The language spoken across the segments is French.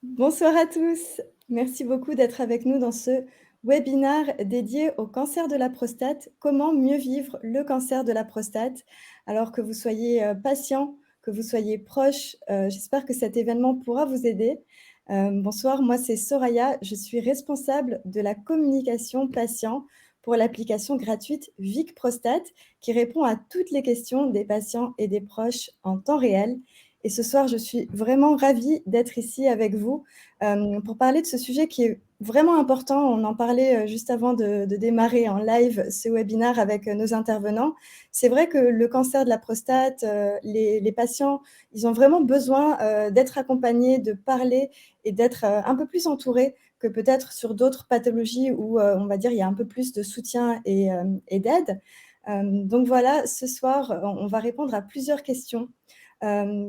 Bonsoir à tous. Merci beaucoup d'être avec nous dans ce webinaire dédié au cancer de la prostate. Comment mieux vivre le cancer de la prostate? Alors que vous soyez patient, que vous soyez proche, j'espère que cet événement pourra vous aider. Bonsoir, moi c'est Soraya, je suis responsable de la communication patient pour l'application gratuite Vic Prostate qui répond à toutes les questions des patients et des proches en temps réel. Et ce soir, je suis vraiment ravie d'être ici avec vous pour parler de ce sujet qui est vraiment important. On en parlait juste avant de démarrer en live ce webinaire avec nos intervenants. C'est vrai que le cancer de la prostate, les patients, ils ont vraiment besoin d'être accompagnés, de parler et d'être un peu plus entourés que peut-être sur d'autres pathologies où, on va dire, il y a un peu plus de soutien et d'aide. Donc voilà, ce soir, on va répondre à plusieurs questions.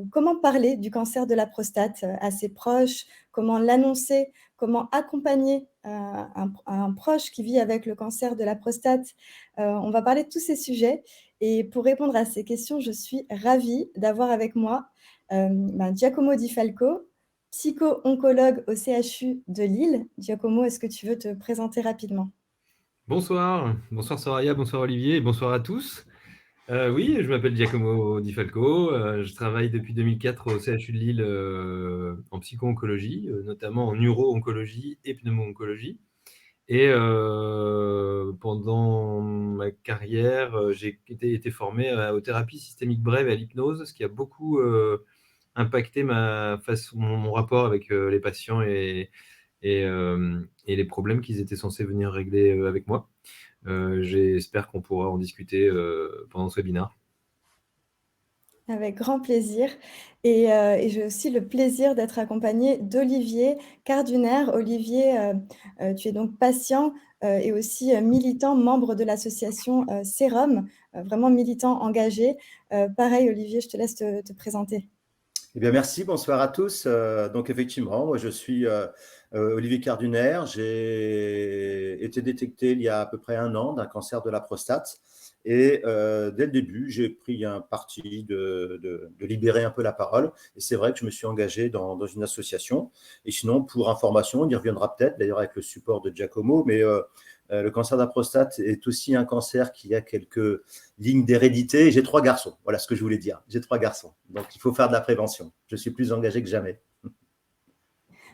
Comment parler du cancer de la prostate à ses proches? Comment l'annoncer? Comment accompagner un proche qui vit avec le cancer de la prostate? On va parler de tous ces sujets et pour répondre à ces questions, je suis ravie d'avoir avec moi Giacomo Di Falco, psycho-oncologue au CHU de Lille. Giacomo, est-ce que tu veux te présenter rapidement? Bonsoir Soraya, bonsoir Olivier et bonsoir à tous. Oui, je m'appelle Giacomo Di Falco, je travaille depuis 2004 au CHU de Lille en psycho-oncologie, notamment en uro-oncologie et pneumo-oncologie. Et pendant ma carrière, j'ai été formé aux thérapies systémiques brèves et à l'hypnose, ce qui a beaucoup impacté mon rapport avec les patients et les problèmes qu'ils étaient censés venir régler avec moi. J'espère qu'on pourra en discuter pendant ce webinaire. Avec grand plaisir et j'ai aussi le plaisir d'être accompagnée d'Olivier Carduner. Olivier, tu es donc patient, et aussi, militant, membre de l'association, Sérum, vraiment militant engagé. Pareil Olivier, je te laisse te présenter. Eh bien, merci, bonsoir à tous. Donc, effectivement, moi, je suis Olivier Carduner. J'ai été détecté il y a à peu près 1 an d'un cancer de la prostate. Et dès le début, j'ai pris un parti de libérer un peu la parole. Et c'est vrai que je me suis engagé dans une association. Et sinon, pour information, on y reviendra peut-être, d'ailleurs avec le support de Giacomo, mais le cancer de la prostate est aussi un cancer qui a quelques lignes d'hérédité. J'ai 3 garçons. Voilà ce que je voulais dire. J'ai 3 garçons. Donc, il faut faire de la prévention. Je suis plus engagé que jamais.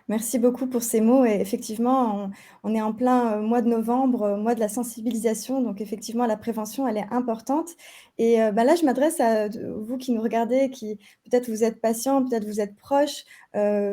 Merci beaucoup pour ces mots et effectivement, on est en plein, mois de novembre, mois de la sensibilisation, donc effectivement la prévention, elle est importante et là, je m'adresse à vous qui nous regardez, qui peut-être vous êtes patient, peut-être vous êtes proche,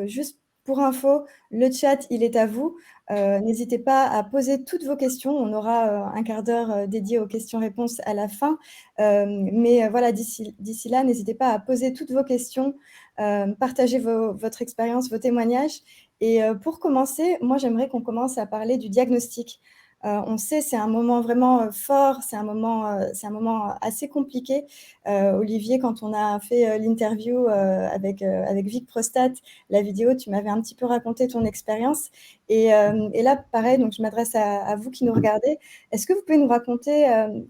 juste pour info, le chat, il est à vous. N'hésitez pas à poser toutes vos questions. On aura, 1/4 d'heure, dédié aux questions-réponses à la fin. Mais voilà, d'ici là, n'hésitez pas à poser toutes vos questions, partager votre expérience, vos témoignages et pour commencer, moi, j'aimerais qu'on commence à parler du diagnostic. On sait, c'est un moment vraiment fort, c'est un moment assez compliqué. Olivier, quand on a fait l'interview avec Vic Prostate, la vidéo, tu m'avais un petit peu raconté ton expérience. Et là, pareil, donc je m'adresse à vous qui nous regardez. Est-ce que vous pouvez nous raconter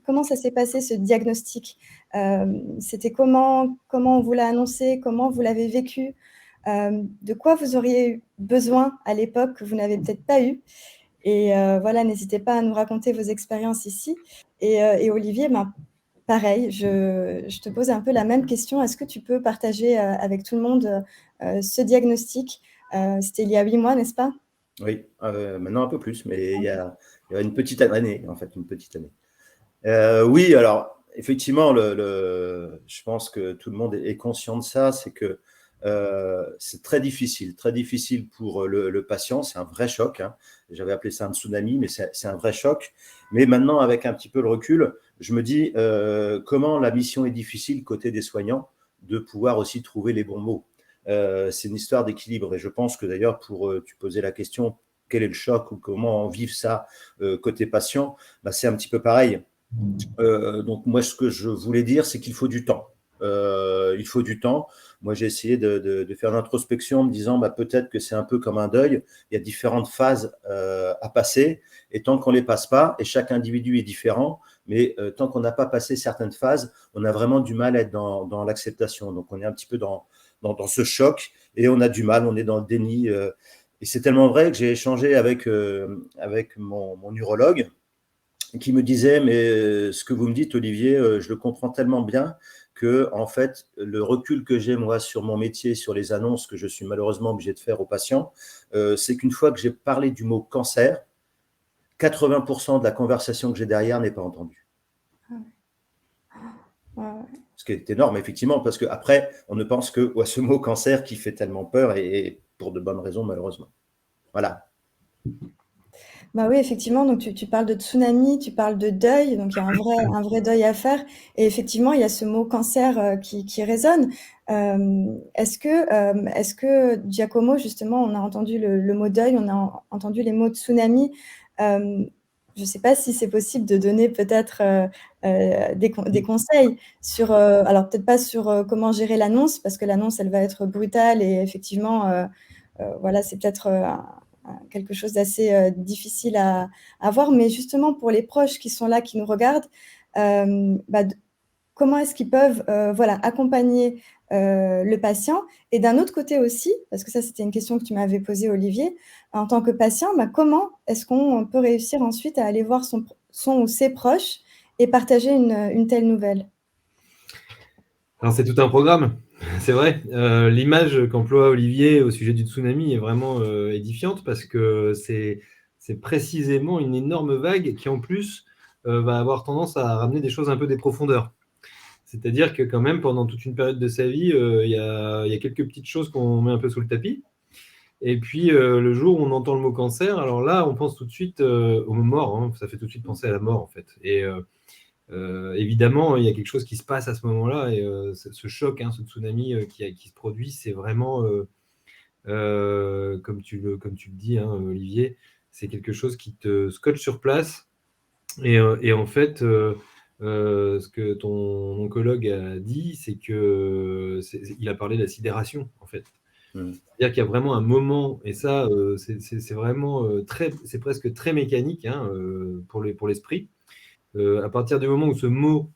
comment ça s'est passé, ce diagnostic? C'était comment on vous l'a annoncé? Comment vous l'avez vécu? De quoi vous auriez eu besoin à l'époque que vous n'avez peut-être pas eu. Et voilà, n'hésitez pas à nous raconter vos expériences ici. Et Olivier, pareil, je te pose un peu la même question. Est-ce que tu peux partager avec tout le monde ce diagnostic? C'était il y a 8 mois, n'est-ce pas? Oui, maintenant un peu plus, mais il y a une petite année, en fait, une petite année. Oui, alors, effectivement, je pense que tout le monde est conscient de ça, c'est que c'est très difficile pour le patient. C'est un vrai choc, hein. J'avais appelé ça un tsunami, mais c'est un vrai choc. Mais maintenant, avec un petit peu le recul, je me dis comment la mission est difficile côté des soignants de pouvoir aussi trouver les bons mots. C'est une histoire d'équilibre. Et je pense que d'ailleurs, tu posais la question, quel est le choc ou comment vivre ça côté patient, bah, c'est un petit peu pareil. Donc moi, ce que je voulais dire, c'est qu'il faut du temps. Il faut du temps. Moi, j'ai essayé de faire l'introspection en me disant, bah, peut-être que c'est un peu comme un deuil. Il y a différentes phases à passer. Et tant qu'on ne les passe pas, et chaque individu est différent, mais tant qu'on n'a pas passé certaines phases, on a vraiment du mal à être dans l'acceptation. Donc, on est un petit peu dans ce choc et on a du mal, on est dans le déni. Et c'est tellement vrai que j'ai échangé avec mon urologue qui me disait, mais ce que vous me dites, Olivier, je le comprends tellement bien que, en fait, le recul que j'ai, moi, sur mon métier, sur les annonces que je suis malheureusement obligé de faire aux patients, c'est qu'une fois que j'ai parlé du mot cancer, 80% de la conversation que j'ai derrière n'est pas entendue. Ce qui est énorme, effectivement, parce qu'après, on ne pense qu'à ce mot cancer qui fait tellement peur et pour de bonnes raisons, malheureusement. Voilà. Bah oui, effectivement, donc tu parles de tsunami, tu parles de deuil, donc il y a un vrai deuil à faire. Et effectivement, il y a ce mot cancer qui résonne. Est-ce que, Giacomo, justement, on a entendu le mot deuil, on a entendu les mots tsunami. Je ne sais pas si c'est possible de donner peut-être des conseils sur, alors peut-être pas sur comment gérer l'annonce, parce que l'annonce, elle va être brutale et effectivement, voilà, c'est peut-être quelque chose d'assez difficile à voir, mais justement pour les proches qui sont là, qui nous regardent, comment est-ce qu'ils peuvent voilà, accompagner le patient? Et d'un autre côté aussi, parce que ça c'était une question que tu m'avais posée, Olivier, en tant que patient, comment est-ce qu'on peut réussir ensuite à aller voir son ou ses proches et partager une telle nouvelle? Alors, c'est tout un programme, c'est vrai. L'image qu'emploie Olivier au sujet du tsunami est vraiment édifiante parce que c'est précisément une énorme vague qui, en plus, va avoir tendance à ramener des choses un peu des profondeurs. C'est-à-dire que quand même, pendant toute une période de sa vie, il y a quelques petites choses qu'on met un peu sous le tapis. Et puis, le jour où on entend le mot cancer, alors là, on pense tout de suite aux morts. Hein, ça fait tout de suite penser à la mort, en fait. Et évidemment, il y a quelque chose qui se passe à ce moment-là. Et ce choc, ce tsunami qui se produit, c'est vraiment, comme tu le dis, Olivier, c'est quelque chose qui te scotche sur place. Et en fait, ce que ton oncologue a dit, c'est qu'il a parlé de la sidération, en fait. C'est-à-dire qu'il y a vraiment un moment, et ça, c'est vraiment c'est presque très mécanique pour l'esprit. À partir du moment où ce mot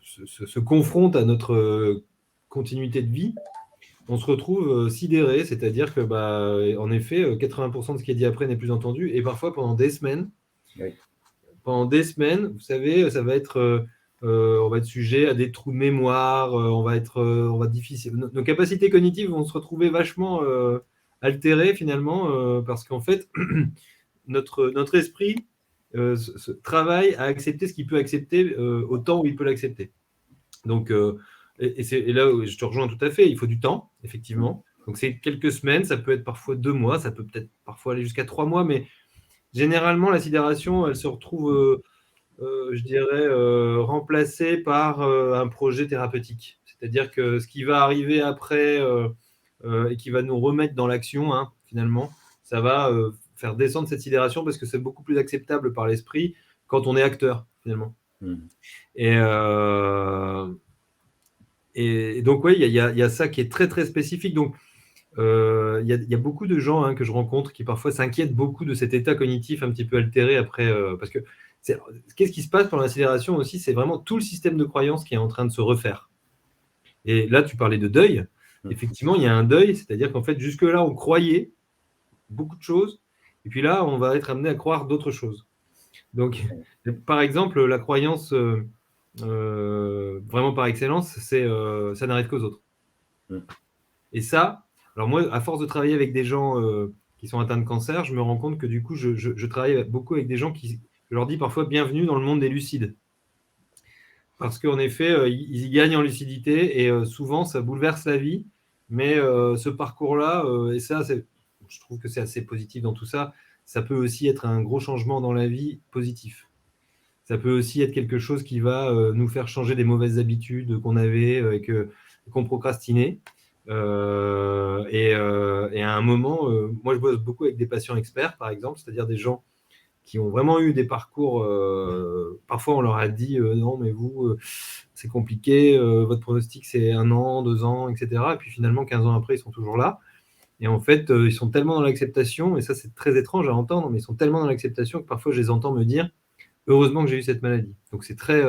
se confronte à notre continuité de vie, on se retrouve sidéré, c'est-à-dire que, en effet, 80% de ce qui est dit après n'est plus entendu, et parfois pendant des semaines. Oui. Pendant des semaines, vous savez, ça va être, on va être sujet à des trous de mémoire, on va être difficile. Nos capacités cognitives vont se retrouver vachement altérées finalement, parce qu'en fait, notre esprit travaille à accepter ce qu'il peut accepter au temps où il peut l'accepter. Donc, et là où je te rejoins tout à fait, il faut du temps, effectivement. Donc, c'est quelques semaines, ça peut être parfois 2 mois, ça peut peut-être parfois aller jusqu'à 3 mois, mais généralement, la sidération, elle se retrouve, je dirais, remplacée par un projet thérapeutique. C'est-à-dire que ce qui va arriver après et qui va nous remettre dans l'action, finalement, ça va faire descendre cette sidération parce que c'est beaucoup plus acceptable par l'esprit quand on est acteur, finalement. Et donc, oui, il y a ça qui est très, très spécifique. Donc, il y a beaucoup de gens que je rencontre qui parfois s'inquiètent beaucoup de cet état cognitif un petit peu altéré après, parce que qu'est-ce qui se passe pendant la sidération aussi, c'est vraiment tout le système de croyance qui est en train de se refaire. Et là, tu parlais de deuil. Effectivement, il y a un deuil, c'est-à-dire qu'en fait, jusque-là, on croyait beaucoup de choses, et puis là, on va être amené à croire d'autres choses. Donc, par exemple, la croyance vraiment par excellence, c'est ça n'arrive qu'aux autres. Et ça, alors moi, à force de travailler avec des gens qui sont atteints de cancer, je me rends compte que du coup, je travaille beaucoup avec des gens qui, je leur dis parfois bienvenue dans le monde des lucides. Parce qu'en effet, ils y gagnent en lucidité et souvent, ça bouleverse la vie. Mais ce parcours-là, et ça, je trouve que c'est assez positif dans tout ça, ça peut aussi être un gros changement dans la vie positif. Ça peut aussi être quelque chose qui va nous faire changer des mauvaises habitudes qu'on avait et qu'on procrastinait. Et à un moment, moi, je bosse beaucoup avec des patients experts, par exemple, c'est-à-dire des gens qui ont vraiment eu des parcours. Parfois, on leur a dit non, mais vous, c'est compliqué, votre pronostic, c'est 1 an, 2 ans, etc. Et puis finalement, 15 ans après, ils sont toujours là. Et en fait, ils sont tellement dans l'acceptation, et ça, c'est très étrange à entendre, mais ils sont tellement dans l'acceptation que parfois, je les entends me dire heureusement que j'ai eu cette maladie. Donc, c'est très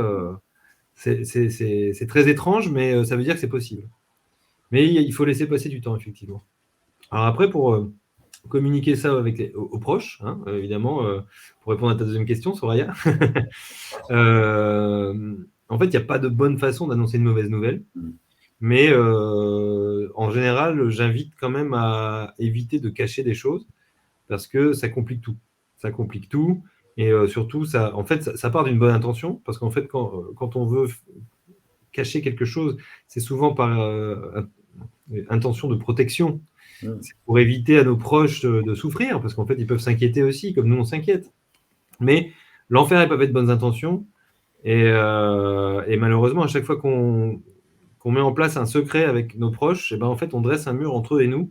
C'est très étrange, mais ça veut dire que c'est possible. Mais il faut laisser passer du temps, effectivement. Alors après, pour communiquer ça avec aux proches, hein, évidemment, pour répondre à ta deuxième question, Soraya, en fait, il n'y a pas de bonne façon d'annoncer une mauvaise nouvelle. Mais en général, j'invite quand même à éviter de cacher des choses parce que ça complique tout. Ça complique tout. Et surtout, en fait, ça part d'une bonne intention parce qu'en fait, quand on veut cacher quelque chose, c'est souvent par intention de protection. C'est pour éviter à nos proches de souffrir parce qu'en fait, ils peuvent s'inquiéter aussi, comme nous, on s'inquiète. Mais l'enfer n'est pas fait de bonnes intentions. Et malheureusement, à chaque fois qu'on met en place un secret avec nos proches, et ben en fait, on dresse un mur entre eux et nous.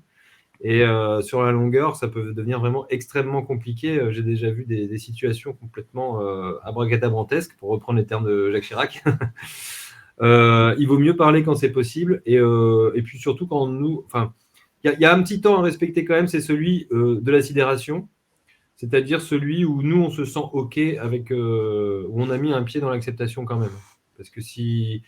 Et sur la longueur, ça peut devenir vraiment extrêmement compliqué. J'ai déjà vu des situations complètement abracadabrantesques, pour reprendre les termes de Jacques Chirac. Il vaut mieux parler quand c'est possible. Et puis surtout, quand nous... Enfin, il y a un petit temps à respecter quand même, c'est celui de la sidération. C'est-à-dire celui où nous, on se sent OK avec... où on a mis un pied dans l'acceptation quand même. Parce que si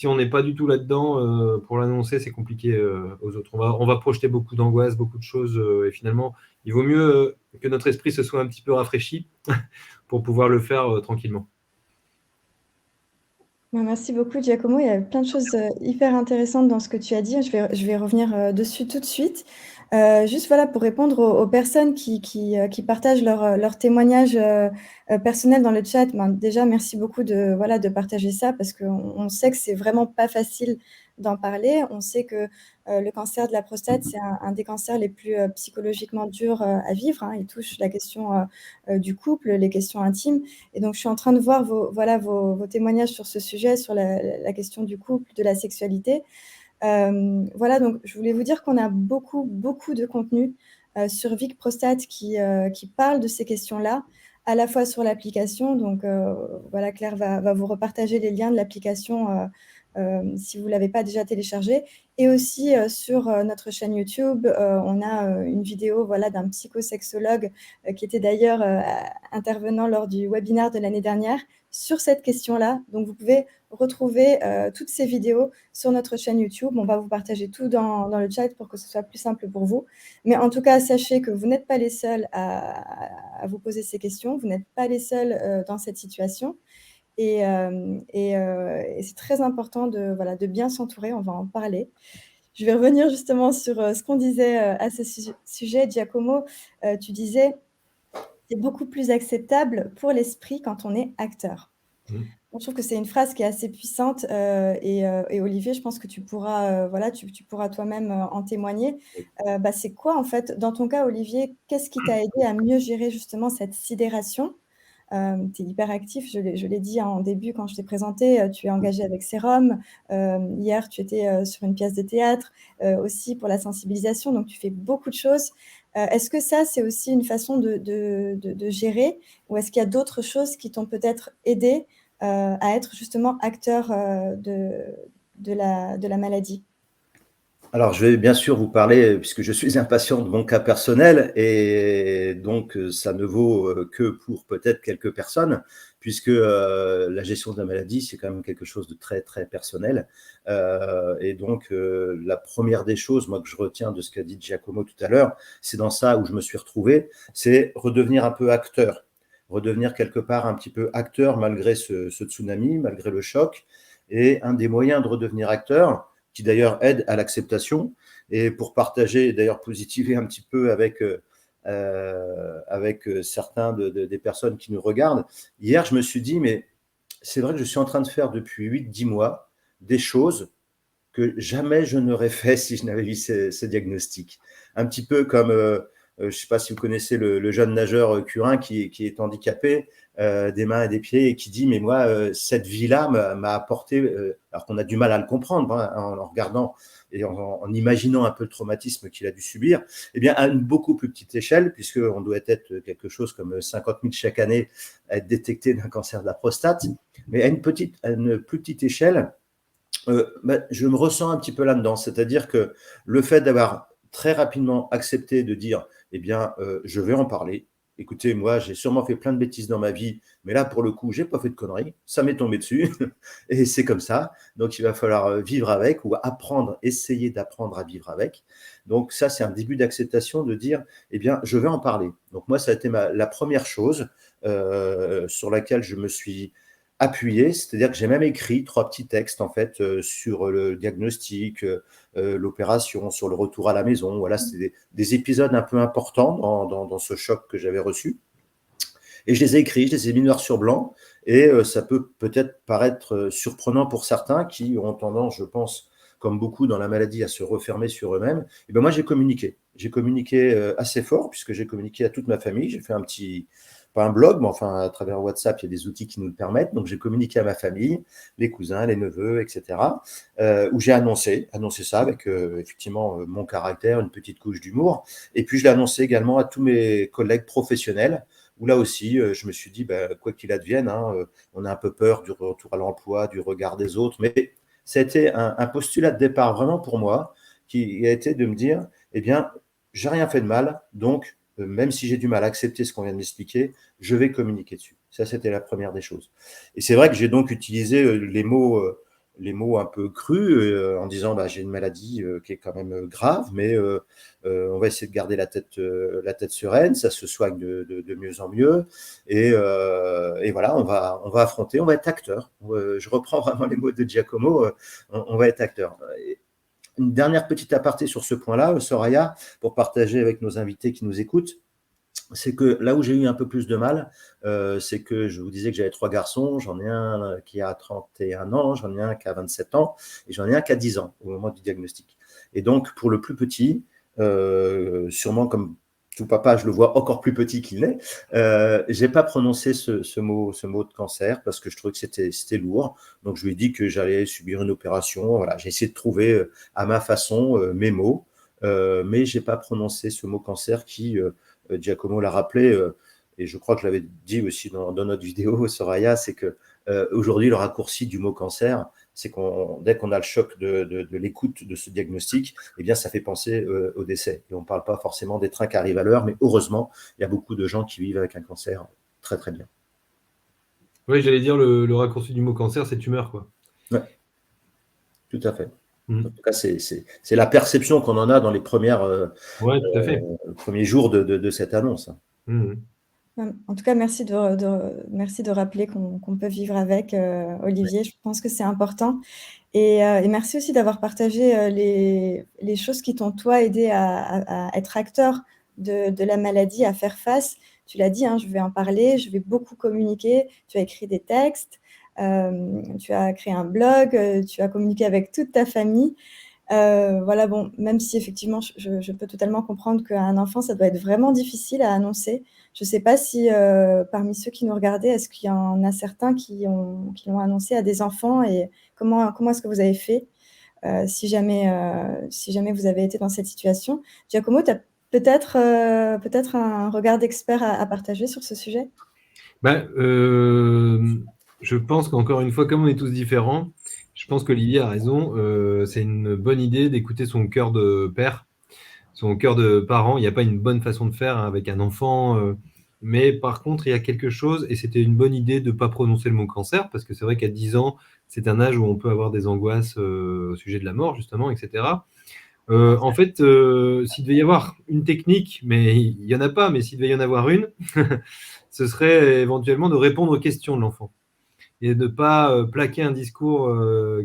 on n'est pas du tout là-dedans, pour l'annoncer, c'est compliqué aux autres. On va projeter beaucoup d'angoisse, beaucoup de choses. Et finalement, il vaut mieux que notre esprit se soit un petit peu rafraîchi pour pouvoir le faire tranquillement. Merci beaucoup, Giacomo. Il y a plein de choses hyper intéressantes dans ce que tu as dit. Je vais revenir dessus tout de suite. Juste voilà, pour répondre aux personnes qui partagent leur témoignage personnel dans le chat. Déjà, merci beaucoup de partager ça parce qu'on sait que c'est vraiment pas facile d'en parler. On sait que le cancer de la prostate, c'est un des cancers les plus psychologiquement durs à vivre, hein. Il touche la question du couple, les questions intimes. Et donc, je suis en train de voir vos témoignages sur ce sujet, sur la question du couple, de la sexualité. Voilà, donc je voulais vous dire qu'on a beaucoup de contenu sur Vic Prostate qui parle de ces questions-là, à la fois sur l'application. Donc voilà, Claire va vous repartager les liens de l'application si vous ne l'avez pas déjà téléchargé. Et aussi sur notre chaîne YouTube, on a une vidéo voilà, d'un psychosexologue qui était d'ailleurs intervenant lors du webinaire de l'année dernière sur cette question-là. Donc, vous pouvez retrouver toutes ces vidéos sur notre chaîne YouTube. On va vous partager tout dans le chat pour que ce soit plus simple pour vous. Mais en tout cas, sachez que vous n'êtes pas les seuls à vous poser ces questions. Vous n'êtes pas les seuls dans cette situation. Et c'est très important de bien s'entourer. On va en parler. Je vais revenir justement sur ce qu'on disait à ce sujet. Giacomo, tu disais c'est beaucoup plus acceptable pour l'esprit quand on est acteur. Je trouve que c'est une phrase qui est assez puissante et Olivier, je pense que tu pourras, tu pourras toi-même en témoigner. C'est quoi en fait, dans ton cas, Olivier, qu'est-ce qui t'a aidé à mieux gérer justement cette sidération ? Tu es hyper actif, je l'ai dit en début quand je t'ai présenté, tu es engagé avec Sérum. Hier, tu étais sur une pièce de théâtre aussi pour la sensibilisation, donc tu fais beaucoup de choses. Est-ce que ça, c'est aussi une façon de gérer ou est-ce qu'il y a d'autres choses qui t'ont peut-être aidé à être justement acteur de la maladie ? Alors, je vais bien sûr vous parler, puisque je suis un patient, de mon cas personnel, et donc ça ne vaut que pour peut-être quelques personnes, puisque la gestion de la maladie, c'est quand même quelque chose de très, très personnel. Et donc, la première des choses, moi, que je retiens de ce qu'a dit Giacomo tout à l'heure, c'est dans ça où je me suis retrouvé, c'est redevenir un peu acteur, redevenir quelque part un petit peu acteur malgré ce tsunami, malgré le choc. Et un des moyens de redevenir acteur, qui d'ailleurs aide à l'acceptation, et pour partager, d'ailleurs positiver un petit peu avec certains des personnes qui nous regardent. Hier, je me suis dit, mais c'est vrai que je suis en train de faire depuis 8-10 mois des choses que jamais je n'aurais fait si je n'avais eu ce diagnostic. Un petit peu comme, je ne sais pas si vous connaissez le jeune nageur Curin qui est handicapé des mains et des pieds et qui dit, mais moi, cette vie-là m'a apporté, alors qu'on a du mal à le comprendre hein, en regardant et en imaginant un peu le traumatisme qu'il a dû subir, eh bien, à une beaucoup plus petite échelle, puisqu'on doit être quelque chose comme 50 000 chaque année à être détecté d'un cancer de la prostate, mais à une plus petite échelle, je me ressens un petit peu là-dedans. C'est-à-dire que le fait d'avoir très rapidement accepté de dire, eh bien, je vais en parler, écoutez, moi, j'ai sûrement fait plein de bêtises dans ma vie, mais là, pour le coup, j'ai pas fait de conneries. Ça m'est tombé dessus et c'est comme ça. Donc, il va falloir vivre avec ou apprendre, essayer d'apprendre à vivre avec. Donc, ça, c'est un début d'acceptation de dire, eh bien, je vais en parler. Donc, moi, ça a été la première chose sur laquelle je me suis appuyé, c'est-à-dire que j'ai même écrit 3 petits textes en fait sur le diagnostic, l'opération, sur le retour à la maison. Voilà, c'était des épisodes un peu importants dans ce choc que j'avais reçu. Et je les ai écrits, je les ai mis noir sur blanc. Et ça peut peut-être paraître surprenant pour certains qui ont tendance, je pense, comme beaucoup dans la maladie, à se refermer sur eux-mêmes. Et ben moi, j'ai communiqué. J'ai communiqué assez fort puisque j'ai communiqué à toute ma famille. J'ai fait un petit, pas un blog, mais enfin, à travers WhatsApp, il y a des outils qui nous le permettent. Donc, j'ai communiqué à ma famille, les cousins, les neveux, etc., où j'ai annoncé ça avec effectivement mon caractère, une petite couche d'humour. Et puis, je l'ai annoncé également à tous mes collègues professionnels, où là aussi, je me suis dit, bah, quoi qu'il advienne, hein, on a un peu peur du retour à l'emploi, du regard des autres, mais ça a été un postulat de départ vraiment pour moi, qui a été de me dire, eh bien, j'ai rien fait de mal, donc même si j'ai du mal à accepter ce qu'on vient de m'expliquer, je vais communiquer dessus. Ça, c'était la première des choses. Et c'est vrai que j'ai donc utilisé les mots un peu crus en disant bah, j'ai une maladie qui est quand même grave, mais on va essayer de garder la tête sereine, ça se soigne de mieux en mieux, et voilà, on va affronter, on va être acteur. Je reprends vraiment les mots de Giacomo, on va être acteur. Une dernière petite aparté sur ce point-là, Soraya, pour partager avec nos invités qui nous écoutent, c'est que là où j'ai eu un peu plus de mal, c'est que je vous disais que j'avais 3 garçons, j'en ai un qui a 31 ans, j'en ai un qui a 27 ans, et j'en ai un qui a 10 ans au moment du diagnostic. Et donc, pour le plus petit, sûrement comme tout papa, je le vois encore plus petit qu'il n'est, j'ai pas prononcé ce mot de cancer parce que je trouvais que c'était lourd. Donc, je lui ai dit que j'allais subir une opération. Voilà, j'ai essayé de trouver à ma façon mes mots, mais j'ai pas prononcé ce mot cancer qui Giacomo l'a rappelé, et je crois que je l'avais dit aussi dans notre vidéo, Soraya, c'est que aujourd'hui, le raccourci du mot cancer, c'est dès qu'on a le choc de l'écoute de ce diagnostic, eh bien, ça fait penser au décès. Et on ne parle pas forcément des trains qui arrivent à l'heure, mais heureusement, il y a beaucoup de gens qui vivent avec un cancer très, très bien. Oui, j'allais dire le raccourci du mot cancer, c'est tumeur, quoi. Ouais, tout à fait. En tout cas, c'est la perception qu'on en a dans les Ouais, tout à fait. premiers jours de cette annonce. En tout cas, merci de rappeler qu'on peut vivre avec, Olivier. Je pense que c'est important et merci aussi d'avoir partagé, les choses qui t'ont, toi, aidé à être acteur de la maladie, à faire face. Tu l'as dit, hein, je vais en parler, je vais beaucoup communiquer. Tu as écrit des textes, tu as créé un blog, tu as communiqué avec toute ta famille. Voilà, bon, même si effectivement, je peux totalement comprendre qu'un enfant, ça doit être vraiment difficile à annoncer. Je ne sais pas si parmi ceux qui nous regardaient, est-ce qu'il y en a certains qui l'ont annoncé à des enfants et comment est-ce que vous avez fait si jamais vous avez été dans cette situation? Giacomo, tu as peut-être un regard d'expert à partager sur ce sujet? Je pense qu'encore une fois, comme on est tous différents, je pense qu'Olivier a raison. C'est une bonne idée d'écouter son cœur de père, son cœur de parent. Il n'y a pas une bonne façon de faire avec un enfant. Mais par contre, il y a quelque chose, et c'était une bonne idée de ne pas prononcer le mot cancer, parce que c'est vrai qu'à 10 ans, c'est un âge où on peut avoir des angoisses au sujet de la mort, justement, etc. En fait, s'il devait y avoir une technique, mais il n'y en a pas, mais s'il devait y en avoir une, ce serait éventuellement de répondre aux questions de l'enfant et de ne pas plaquer un discours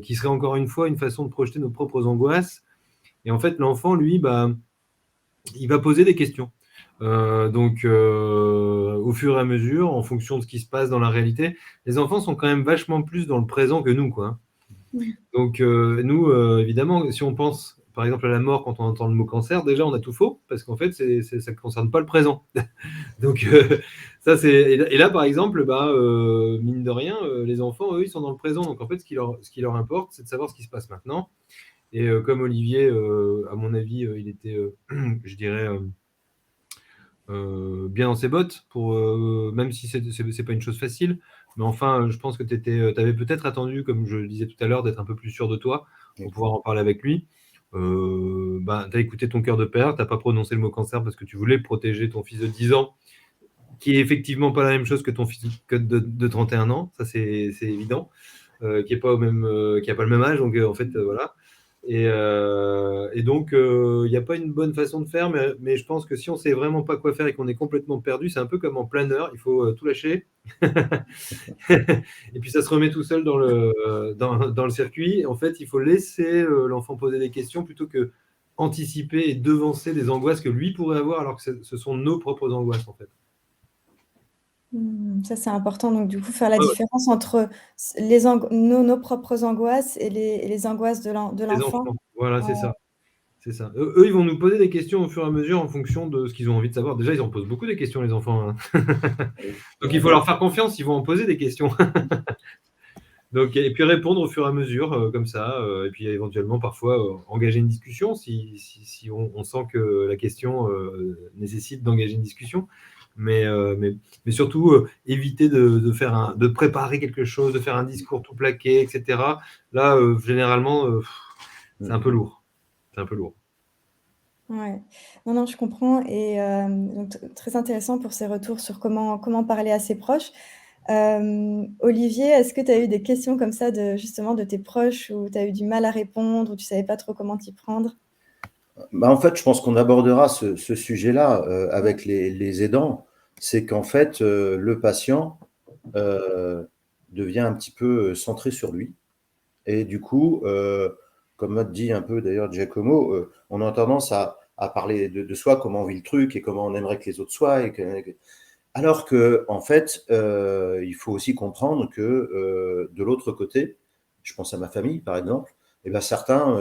qui serait encore une fois une façon de projeter nos propres angoisses. Et en fait, l'enfant, lui, il va poser des questions. Donc, au fur et à mesure, en fonction de ce qui se passe dans la réalité, les enfants sont quand même vachement plus dans le présent que nous, quoi. Donc, nous, évidemment, si on pense, par exemple, à la mort quand on entend le mot cancer, déjà, on a tout faux, parce qu'en fait, ça ne concerne pas le présent. Donc, ça, c'est... Et là, par exemple, mine de rien, les enfants, eux, ils sont dans le présent. Donc, en fait, ce qui leur importe, c'est de savoir ce qui se passe maintenant. Et comme Olivier, à mon avis, il était, je dirais, bien dans ses bottes, même si c'est pas une chose facile. Mais enfin, je pense que tu avais peut-être attendu, comme je le disais tout à l'heure, d'être un peu plus sûr de toi pour pouvoir en parler avec lui. Tu as écouté ton cœur de père, tu n'as pas prononcé le mot cancer parce que tu voulais protéger ton fils de 10 ans qui est effectivement pas la même chose que ton fils de 31 ans, ça c'est évident, qui n'a pas le même âge, donc en fait, voilà. Et donc, il n'y a pas une bonne façon de faire, mais je pense que si on ne sait vraiment pas quoi faire et qu'on est complètement perdu, c'est un peu comme en planeur, il faut tout lâcher. Et puis ça se remet tout seul dans le circuit. En fait, il faut laisser l'enfant poser des questions plutôt que anticiper et devancer des angoisses que lui pourrait avoir, alors que ce sont nos propres angoisses, en fait. Ça, c'est important. Donc, du coup, faire la Ouais, ouais. différence entre nos propres angoisses et les angoisses de Les l'enfant. enfants, voilà, Ouais. c'est ça. C'est ça. Eux, ils vont nous poser des questions au fur et à mesure en fonction de ce qu'ils ont envie de savoir. Déjà, ils en posent beaucoup des questions, les enfants, hein. Donc, il faut leur faire confiance, ils vont en poser des questions. Donc, et puis répondre au fur et à mesure, comme ça, et puis éventuellement, parfois, engager une discussion si on sent que la question nécessite d'engager une discussion. Mais surtout, éviter de préparer quelque chose, de faire un discours tout plaqué, etc. Là, généralement, c'est un peu lourd. C'est un peu lourd. Ouais. Non, je comprends et donc très intéressant pour ces retours sur comment parler à ses proches. Olivier, est-ce que tu as eu des questions comme ça justement de tes proches où tu as eu du mal à répondre, où tu savais pas trop comment t'y prendre? En fait, je pense qu'on abordera ce sujet-là avec les aidants. C'est qu'en fait, le patient devient un petit peu centré sur lui. Et du coup, comme a dit un peu d'ailleurs Giacomo, on a tendance à parler de soi, comment on vit le truc et comment on aimerait que les autres soient. Alors que, en fait, il faut aussi comprendre que de l'autre côté, je pense à ma famille par exemple, et ben certains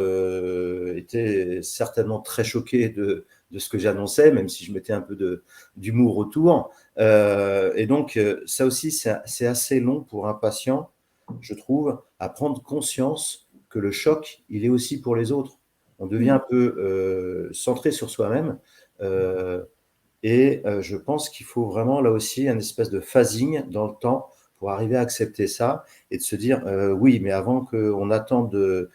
étaient certainement très choqués de ce que j'annonçais, même si je mettais un peu d'humour autour. Et donc, ça aussi, c'est assez long pour un patient, je trouve, à prendre conscience que le choc, il est aussi pour les autres. On devient un peu centré sur soi-même. Et je pense qu'il faut vraiment, là aussi, un espèce de phasing dans le temps pour arriver à accepter ça et de se dire, oui, mais avant qu'on attende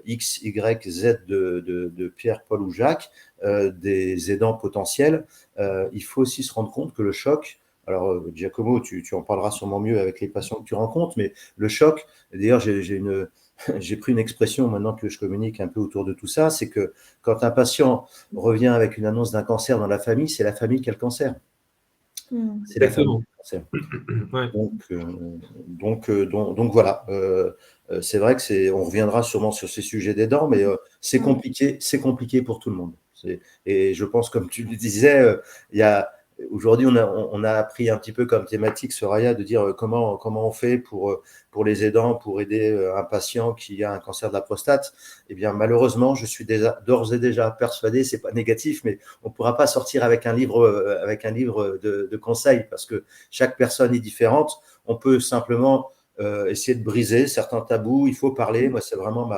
X, Y, Z de Pierre, Paul ou Jacques, des aidants potentiels, il faut aussi se rendre compte que le choc, alors Giacomo, tu en parleras sûrement mieux avec les patients que tu rencontres, mais le choc, d'ailleurs, j'ai pris une expression maintenant que je communique un peu autour de tout ça, c'est que quand un patient revient avec une annonce d'un cancer dans la famille, c'est la famille qui a le cancer. C'est la famille qui a le cancer. Ouais. Donc voilà. C'est vrai que on reviendra sûrement sur ces sujets des dents, mais c'est compliqué pour tout le monde. Et je pense, comme tu le disais, aujourd'hui, on a appris un petit peu comme thématique, Soraya, de dire comment on fait pour les aidants, pour aider un patient qui a un cancer de la prostate. Eh bien, malheureusement, je suis d'ores et déjà persuadé, c'est pas négatif, mais on ne pourra pas sortir avec un livre de conseils parce que chaque personne est différente. On peut simplement essayer de briser certains tabous. Il faut parler. Moi, c'est vraiment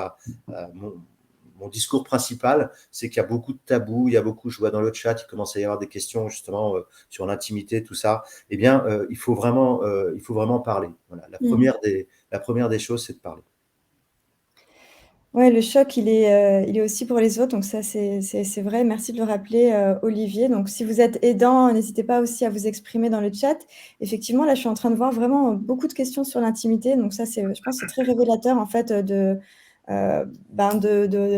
mon discours principal, c'est qu'il y a beaucoup de tabous, il y a beaucoup, je vois dans le chat, il commence à y avoir des questions justement sur l'intimité, tout ça. Eh bien, il faut vraiment parler. Voilà. La première des choses, c'est de parler. Ouais, le choc, il est aussi pour les autres, donc ça, c'est vrai. Merci de le rappeler, Olivier. Donc si vous êtes aidant, n'hésitez pas aussi à vous exprimer dans le chat. Effectivement, là, je suis en train de voir vraiment beaucoup de questions sur l'intimité, donc ça, je pense, c'est très révélateur, en fait, de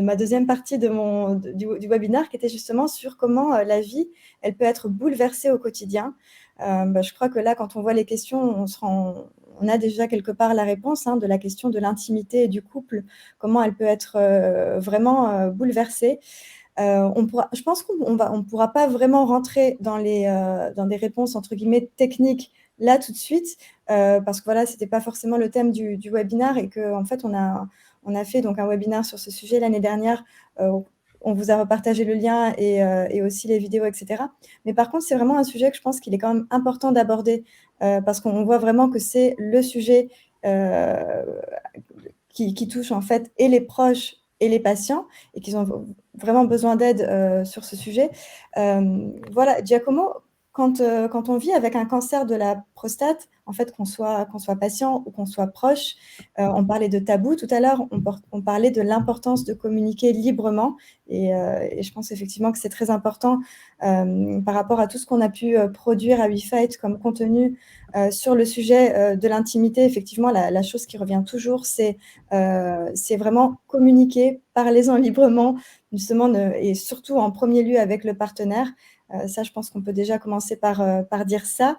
ma deuxième partie du webinaire, qui était justement sur comment la vie, elle peut être bouleversée au quotidien. Je crois que là, quand on voit les questions, on a déjà quelque part la réponse de la question de l'intimité et du couple, comment elle peut être vraiment bouleversée. Je pense qu'on pourra pas vraiment rentrer dans des réponses entre guillemets techniques là tout de suite, parce que voilà, c'était pas forcément le thème du webinaire et que en fait on a fait donc un webinaire sur ce sujet l'année dernière. On vous a repartagé le lien et aussi les vidéos, etc. Mais par contre, c'est vraiment un sujet que je pense qu'il est quand même important d'aborder parce qu'on voit vraiment que c'est le sujet qui touche en fait et les proches et les patients et qu'ils ont vraiment besoin d'aide sur ce sujet. Voilà, Giacomo, quand on vit avec un cancer de la prostate, en fait, qu'on soit patient ou qu'on soit proche, on parlait de tabou tout à l'heure, on parlait de l'importance de communiquer librement et je pense effectivement que c'est très important par rapport à tout ce qu'on a pu produire à WeFight comme contenu sur le sujet de l'intimité. Effectivement, la chose qui revient toujours, c'est vraiment communiquer, parlez-en librement, justement, et surtout en premier lieu avec le partenaire. Ça, je pense qu'on peut déjà commencer par dire ça.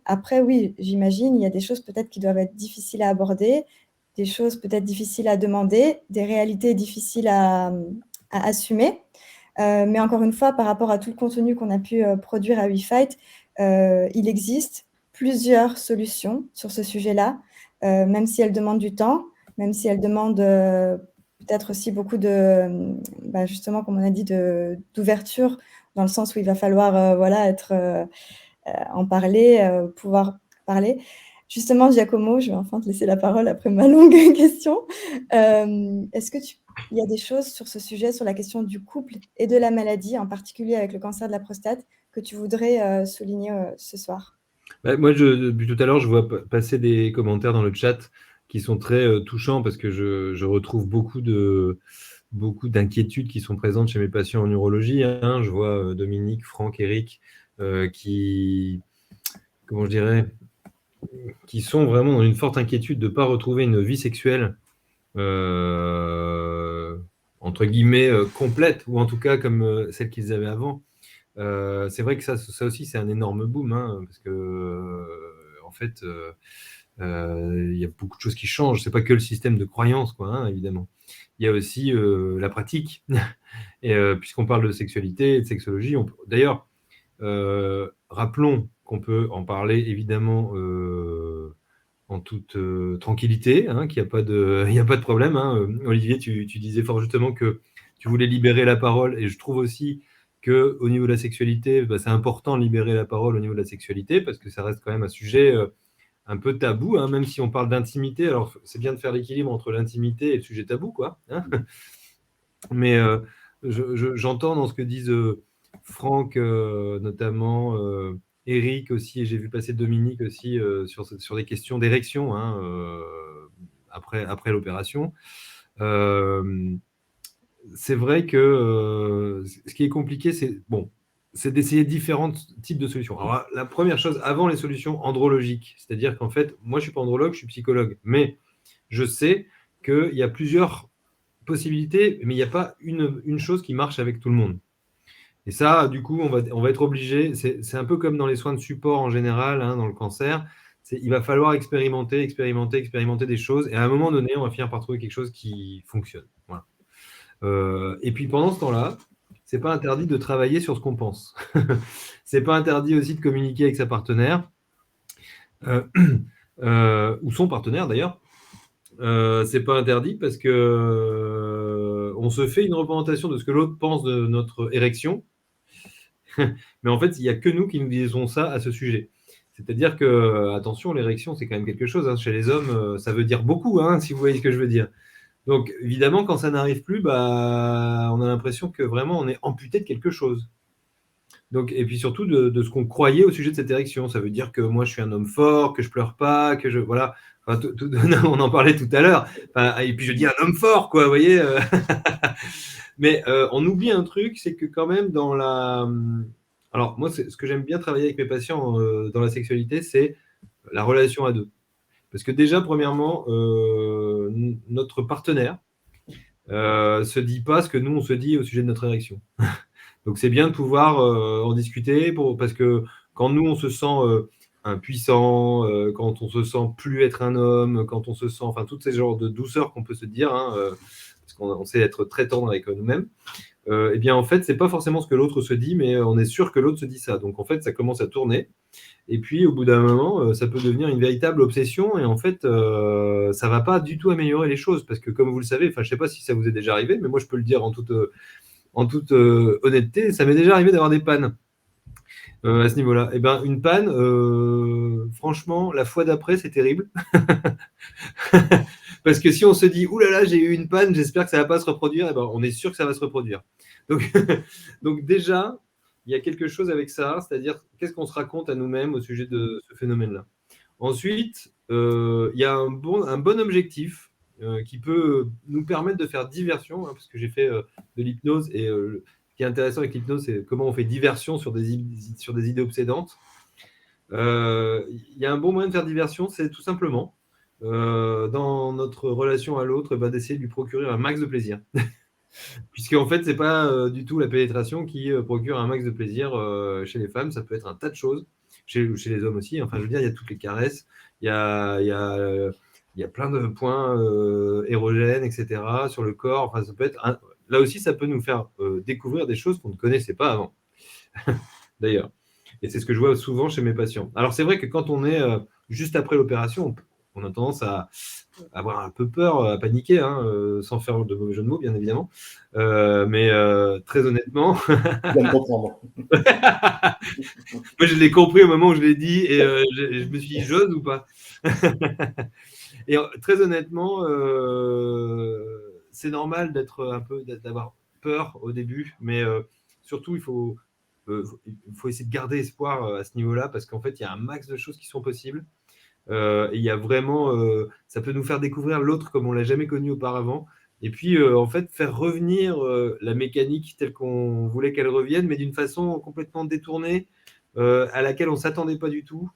Après, oui, j'imagine, il y a des choses peut-être qui doivent être difficiles à aborder, des choses peut-être difficiles à demander, des réalités difficiles à assumer. Mais encore une fois, par rapport à tout le contenu qu'on a pu produire à WeFight, il existe plusieurs solutions sur ce sujet-là, même si elles demandent du temps, même si elles demandent peut-être aussi beaucoup de, justement, comme on a dit, d'ouverture, dans le sens où il va falloir en parler, pouvoir parler. Justement, Giacomo, je vais enfin te laisser la parole après ma longue question. Est-ce que il y a des choses sur ce sujet, sur la question du couple et de la maladie, en particulier avec le cancer de la prostate, que tu voudrais souligner ce soir? Moi, depuis tout à l'heure, je vois passer des commentaires dans le chat qui sont très touchants parce que je retrouve beaucoup d'inquiétudes qui sont présentes chez mes patients en urologie. Je vois Dominique, Franck, Eric qui, comment je dirais, qui sont vraiment dans une forte inquiétude de ne pas retrouver une vie sexuelle entre guillemets complète, ou en tout cas comme celle qu'ils avaient avant. C'est vrai que ça aussi, c'est un énorme boom, parce que en fait, il y a beaucoup de choses qui changent. C'est pas que le système de croyance, quoi, évidemment. Il y a aussi la pratique. Et puisqu'on parle de sexualité et de sexologie, d'ailleurs, rappelons qu'on peut en parler évidemment en toute tranquillité, qu'il n'y a pas de problème. Olivier, tu disais fort justement que tu voulais libérer la parole, et je trouve aussi qu'au niveau de la sexualité, c'est important de libérer la parole au niveau de la sexualité, parce que ça reste quand même un sujet un peu tabou, même si on parle d'intimité. Alors, c'est bien de faire l'équilibre entre l'intimité et le sujet tabou, quoi. Mais j'entends dans ce que disent Franck, notamment, Eric aussi, et j'ai vu passer Dominique aussi sur des questions d'érection après l'opération. C'est vrai que ce qui est compliqué, c'est d'essayer différents types de solutions. Alors, la première chose, avant les solutions andrologiques, c'est-à-dire qu'en fait, moi, je ne suis pas andrologue, je suis psychologue, mais je sais qu'il y a plusieurs possibilités, mais il n'y a pas une chose qui marche avec tout le monde. Et ça, du coup, on va être obligé, c'est un peu comme dans les soins de support en général, dans le cancer, il va falloir expérimenter des choses, et à un moment donné, on va finir par trouver quelque chose qui fonctionne. Voilà. Et puis pendant ce temps-là, c'est pas interdit de travailler sur ce qu'on pense. C'est pas interdit aussi de communiquer avec sa partenaire, ou son partenaire d'ailleurs. C'est pas interdit parce que on se fait une représentation de ce que l'autre pense de notre érection, mais en fait, il n'y a que nous qui nous disons ça à ce sujet. C'est-à-dire que, attention, l'érection, c'est quand même quelque chose. Chez les hommes, ça veut dire beaucoup, si vous voyez ce que je veux dire. Donc, évidemment, quand ça n'arrive plus, on a l'impression que vraiment, on est amputé de quelque chose. Donc, et puis surtout de ce qu'on croyait au sujet de cette érection. Ça veut dire que moi, je suis un homme fort, que je pleure pas, que je... Voilà. Enfin, on en parlait tout à l'heure. Et puis, je dis un homme fort, quoi, vous voyez. Mais on oublie un truc, c'est que quand même, dans la... Alors, moi, ce que j'aime bien travailler avec mes patients dans la sexualité, c'est la relation à deux. Parce que déjà, premièrement, notre partenaire se dit pas ce que nous, on se dit au sujet de notre érection. Donc, c'est bien de pouvoir en discuter, parce que quand nous, on se sent impuissant, quand on se sent plus être un homme, quand on se sent... Enfin, toutes ces genres de douceurs qu'on peut se dire, parce qu'on sait être très tendre avec nous-mêmes, eh bien, en fait, c'est pas forcément ce que l'autre se dit, mais on est sûr que l'autre se dit ça. Donc, en fait, ça commence à tourner. Et puis, au bout d'un moment, ça peut devenir une véritable obsession. Et en fait, ça va pas du tout améliorer les choses. Parce que, comme vous le savez, je sais pas si ça vous est déjà arrivé, mais moi, je peux le dire en toute honnêteté, ça m'est déjà arrivé d'avoir des pannes à ce niveau-là. Et ben, une panne, franchement, la fois d'après, c'est terrible. Parce que si on se dit, oulala, j'ai eu une panne, j'espère que ça ne va pas se reproduire, et ben, on est sûr que ça va se reproduire. Donc, donc déjà, il y a quelque chose avec ça, c'est-à-dire qu'est-ce qu'on se raconte à nous-mêmes au sujet de ce phénomène-là. Ensuite, il y a un bon objectif qui peut nous permettre de faire diversion, parce que j'ai fait de l'hypnose, et ce qui est intéressant avec l'hypnose, c'est comment on fait diversion sur des idées obsédantes. Il y a un bon moyen de faire diversion, c'est tout simplement, dans notre relation à l'autre, d'essayer de lui procurer un max de plaisir. Puisqu'en fait, c'est pas du tout la pénétration qui procure un max de plaisir chez les femmes, ça peut être un tas de choses, chez les hommes aussi. Enfin, je veux dire, il y a toutes les caresses, il y a plein de points érogènes, etc., sur le corps. Enfin, ça peut être là aussi, ça peut nous faire découvrir des choses qu'on ne connaissait pas avant, d'ailleurs. Et c'est ce que je vois souvent chez mes patients. Alors, c'est vrai que quand on est juste après l'opération, on a tendance à avoir un peu peur, à paniquer, sans faire de mauvais jeu de mots, bien évidemment. Mais très honnêtement, Je viens de comprendre. moi je l'ai compris au moment où je l'ai dit, et je me suis dit, j'ose ou pas? Et très honnêtement, c'est normal d'avoir peur au début, mais surtout il faut essayer de garder espoir à ce niveau-là, parce qu'en fait il y a un max de choses qui sont possibles. Et il y a vraiment, ça peut nous faire découvrir l'autre comme on l'a jamais connu auparavant. Et puis, en fait, faire revenir la mécanique telle qu'on voulait qu'elle revienne, mais d'une façon complètement détournée, à laquelle on ne s'attendait pas du tout.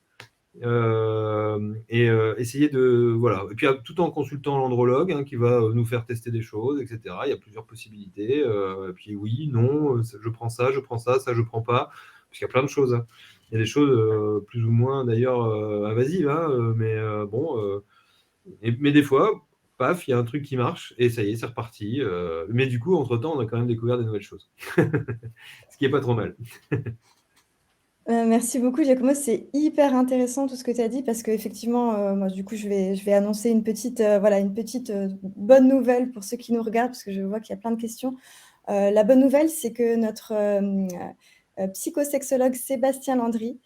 Et essayer de. Voilà. Et puis, tout en consultant l'andrologue, qui va nous faire tester des choses, etc. Il y a plusieurs possibilités. Et puis, oui, non, je prends ça, ça, je prends pas. Parce qu'il y a plein de choses. Il y a des choses plus ou moins d'ailleurs invasives, mais bon. Mais des fois, paf, il y a un truc qui marche et ça y est, c'est reparti. Mais du coup, entre-temps, on a quand même découvert des nouvelles choses. Ce qui n'est pas trop mal. Merci beaucoup, Giacomo. C'est hyper intéressant tout ce que tu as dit, parce qu'effectivement, moi, du coup, je vais annoncer une petite bonne nouvelle pour ceux qui nous regardent, parce que je vois qu'il y a plein de questions. La bonne nouvelle, c'est que notre psychosexologue Sébastien Landry,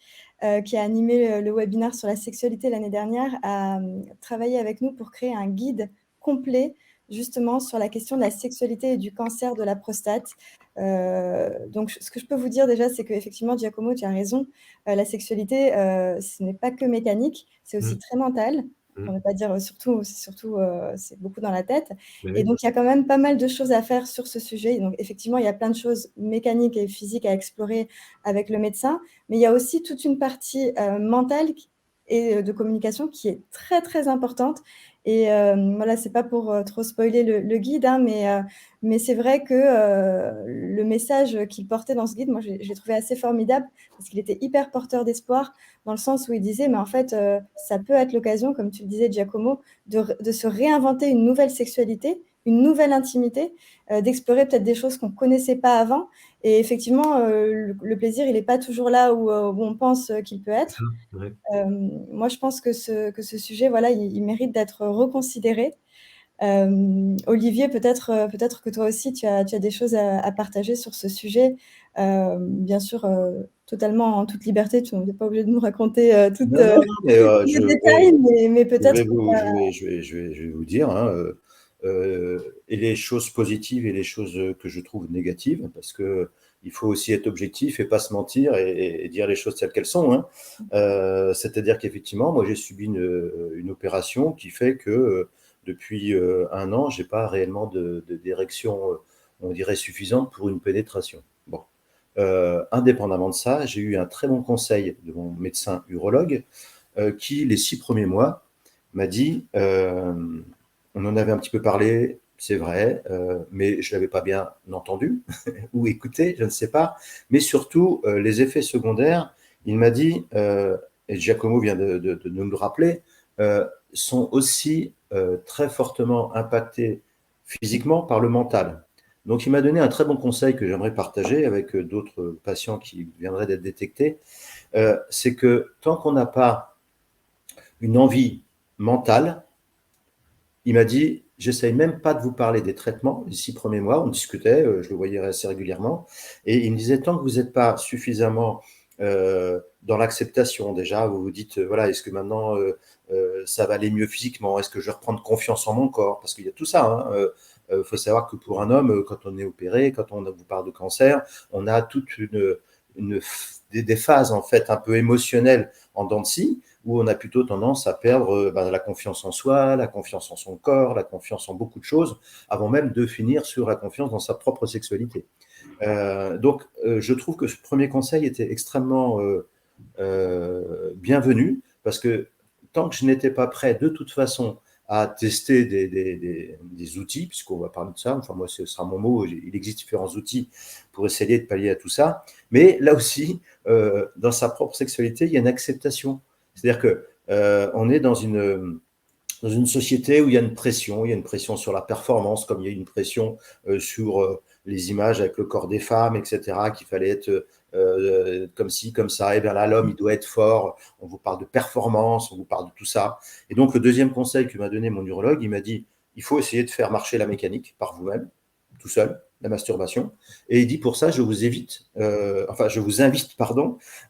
qui a animé le webinaire sur la sexualité l'année dernière, a travaillé avec nous pour créer un guide complet justement sur la question de la sexualité et du cancer de la prostate. Donc, ce que je peux vous dire déjà, c'est qu'effectivement, Giacomo, tu as raison, la sexualité, ce n'est pas que mécanique, c'est aussi très mental. Pour ne pas dire c'est beaucoup dans la tête. Et donc, il y a quand même pas mal de choses à faire sur ce sujet. Donc, effectivement, il y a plein de choses mécaniques et physiques à explorer avec le médecin, mais il y a aussi toute une partie mentale et de communication qui est très, très importante. Et voilà, c'est pas pour trop spoiler le guide, mais c'est vrai que le message qu'il portait dans ce guide, moi, je l'ai trouvé assez formidable, parce qu'il était hyper porteur d'espoir, dans le sens où il disait, mais en fait, ça peut être l'occasion, comme tu le disais, Giacomo, de se réinventer une nouvelle sexualité, une nouvelle intimité, d'explorer peut-être des choses qu'on ne connaissait pas avant. Et effectivement, le plaisir, il n'est pas toujours là où on pense qu'il peut être. Ouais. Moi, je pense que ce sujet, voilà, il mérite d'être reconsidéré. Olivier, peut-être que toi aussi, tu as des choses à partager sur ce sujet. Bien sûr, totalement en toute liberté, tu n'es pas obligé de nous raconter tous les détails, mais peut-être... Je vais vous dire, et les choses positives et les choses que je trouve négatives, parce que il faut aussi être objectif et pas se mentir et dire les choses telles qu'elles sont. C'est-à-dire qu'effectivement, moi, j'ai subi une opération qui fait que depuis 1 an, j'ai pas réellement d'érection, on dirait, suffisante pour une pénétration. Bon. Indépendamment de ça, j'ai eu un très bon conseil de mon médecin urologue qui, les 6 premiers mois, m'a dit, on en avait un petit peu parlé, c'est vrai, mais je ne l'avais pas bien entendu ou écouté, je ne sais pas. Mais surtout, les effets secondaires, il m'a dit, et Giacomo vient de nous le rappeler, sont aussi très fortement impactés physiquement par le mental. Donc, il m'a donné un très bon conseil que j'aimerais partager avec d'autres patients qui viendraient d'être détectés. C'est que tant qu'on n'a pas une envie mentale, il m'a dit, j'essaye même pas de vous parler des traitements. Les 6 premiers mois, on discutait, je le voyais assez régulièrement, et il me disait, tant que vous n'êtes pas suffisamment dans l'acceptation déjà, vous vous dites, voilà, est-ce que maintenant ça va aller mieux physiquement? Est-ce que je vais reprendre confiance en mon corps? Parce qu'il y a tout ça. Faut savoir que pour un homme, quand on est opéré, quand on vous parle de cancer, on a toute des phases en fait un peu émotionnelles en dents de scie, où on a plutôt tendance à perdre la confiance en soi, la confiance en son corps, la confiance en beaucoup de choses, avant même de finir sur la confiance dans sa propre sexualité. Donc, je trouve que ce premier conseil était extrêmement bienvenu, parce que tant que je n'étais pas prêt de toute façon à tester des outils, puisqu'on va parler de ça, enfin moi ce sera mon mot, il existe différents outils pour essayer de pallier à tout ça, mais là aussi, dans sa propre sexualité, il y a une acceptation. C'est-à-dire que on est dans une société où il y a une pression sur la performance, comme il y a une pression sur les images avec le corps des femmes, etc., qu'il fallait être comme ci, comme ça, et bien là, l'homme, il doit être fort, on vous parle de performance, on vous parle de tout ça. Et donc, le deuxième conseil que m'a donné mon urologue, il m'a dit, il faut essayer de faire marcher la mécanique par vous-même, tout seul, la masturbation. Et il dit, pour ça, je vous invite,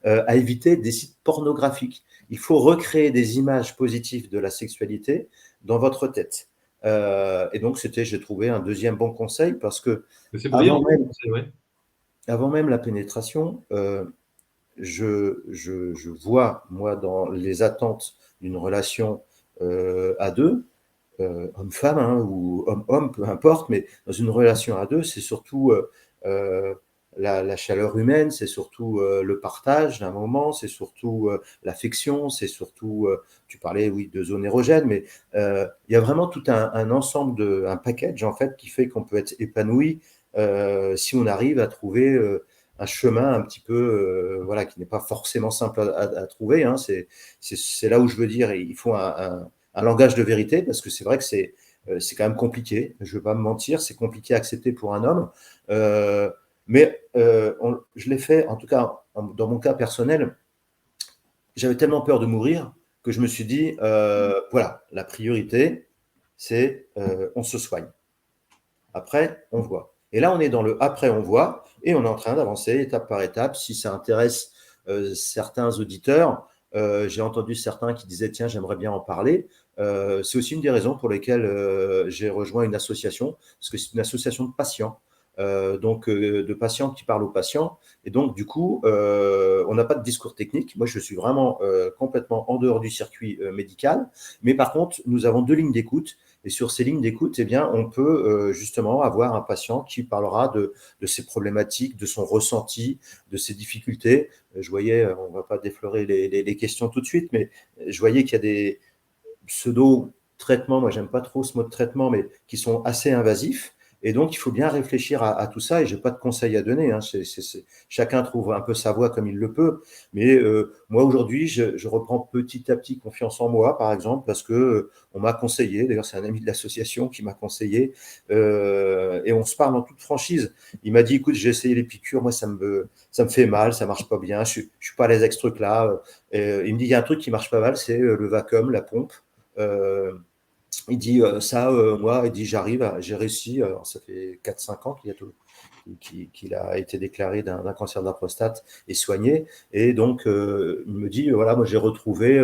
à éviter des sites pornographiques. Il faut recréer des images positives de la sexualité dans votre tête. Et donc, j'ai trouvé un deuxième bon conseil, parce que C'est brillant, ouais. Avant même la pénétration, je vois, moi, dans les attentes d'une relation à deux, homme-femme, hein, ou homme-homme, peu importe, mais dans une relation à deux, c'est surtout la chaleur humaine, c'est surtout le partage d'un moment, c'est surtout l'affection, c'est surtout, tu parlais, oui, de zones érogènes, mais il y a vraiment tout un ensemble, un package, en fait, qui fait qu'on peut être épanoui si on arrive à trouver un chemin un petit peu, voilà, qui n'est pas forcément simple à trouver, hein. C'est là où je veux dire, il faut un langage de vérité, parce que c'est vrai que c'est quand même compliqué, je ne vais pas me mentir, c'est compliqué à accepter pour un homme, mais je l'ai fait, en tout cas, dans mon cas personnel, j'avais tellement peur de mourir que je me suis dit, voilà, la priorité, c'est on se soigne. Après, on voit. Et là, on est dans le après, on voit, et on est en train d'avancer étape par étape. Si ça intéresse certains auditeurs, j'ai entendu certains qui disaient, tiens, j'aimerais bien en parler. C'est aussi une des raisons pour lesquelles j'ai rejoint une association, parce que c'est une association de patients, de patients qui parlent aux patients. Et donc, du coup, on n'a pas de discours technique. Moi, je suis vraiment complètement en dehors du circuit médical. Mais par contre, nous avons 2 lignes d'écoute. Et sur ces lignes d'écoute, eh bien, on peut justement avoir un patient qui parlera de ses problématiques, de son ressenti, de ses difficultés. Je voyais, on ne va pas déflorer les questions tout de suite, mais je voyais qu'il y a des pseudo-traitements, moi j'aime pas trop ce mot de traitement, mais qui sont assez invasifs. Et donc, il faut bien réfléchir à tout ça, et je n'ai pas de conseils à donner, hein. Chacun trouve un peu sa voie comme il le peut. Mais moi, aujourd'hui, je reprends petit à petit confiance en moi, par exemple, parce que on m'a conseillé, d'ailleurs, c'est un ami de l'association qui m'a conseillé, et on se parle en toute franchise. Il m'a dit, écoute, j'ai essayé les piqûres, moi, ça me fait mal, ça marche pas bien, je suis pas à l'aise avec ce truc-là. Il me dit, il y a un truc qui marche pas mal, c'est le Vacom, la pompe. Il dit moi, il dit j'ai réussi, alors ça fait 4-5 ans qu'il a été déclaré d'un cancer de la prostate et soigné. Et donc, il me dit, voilà, moi j'ai retrouvé,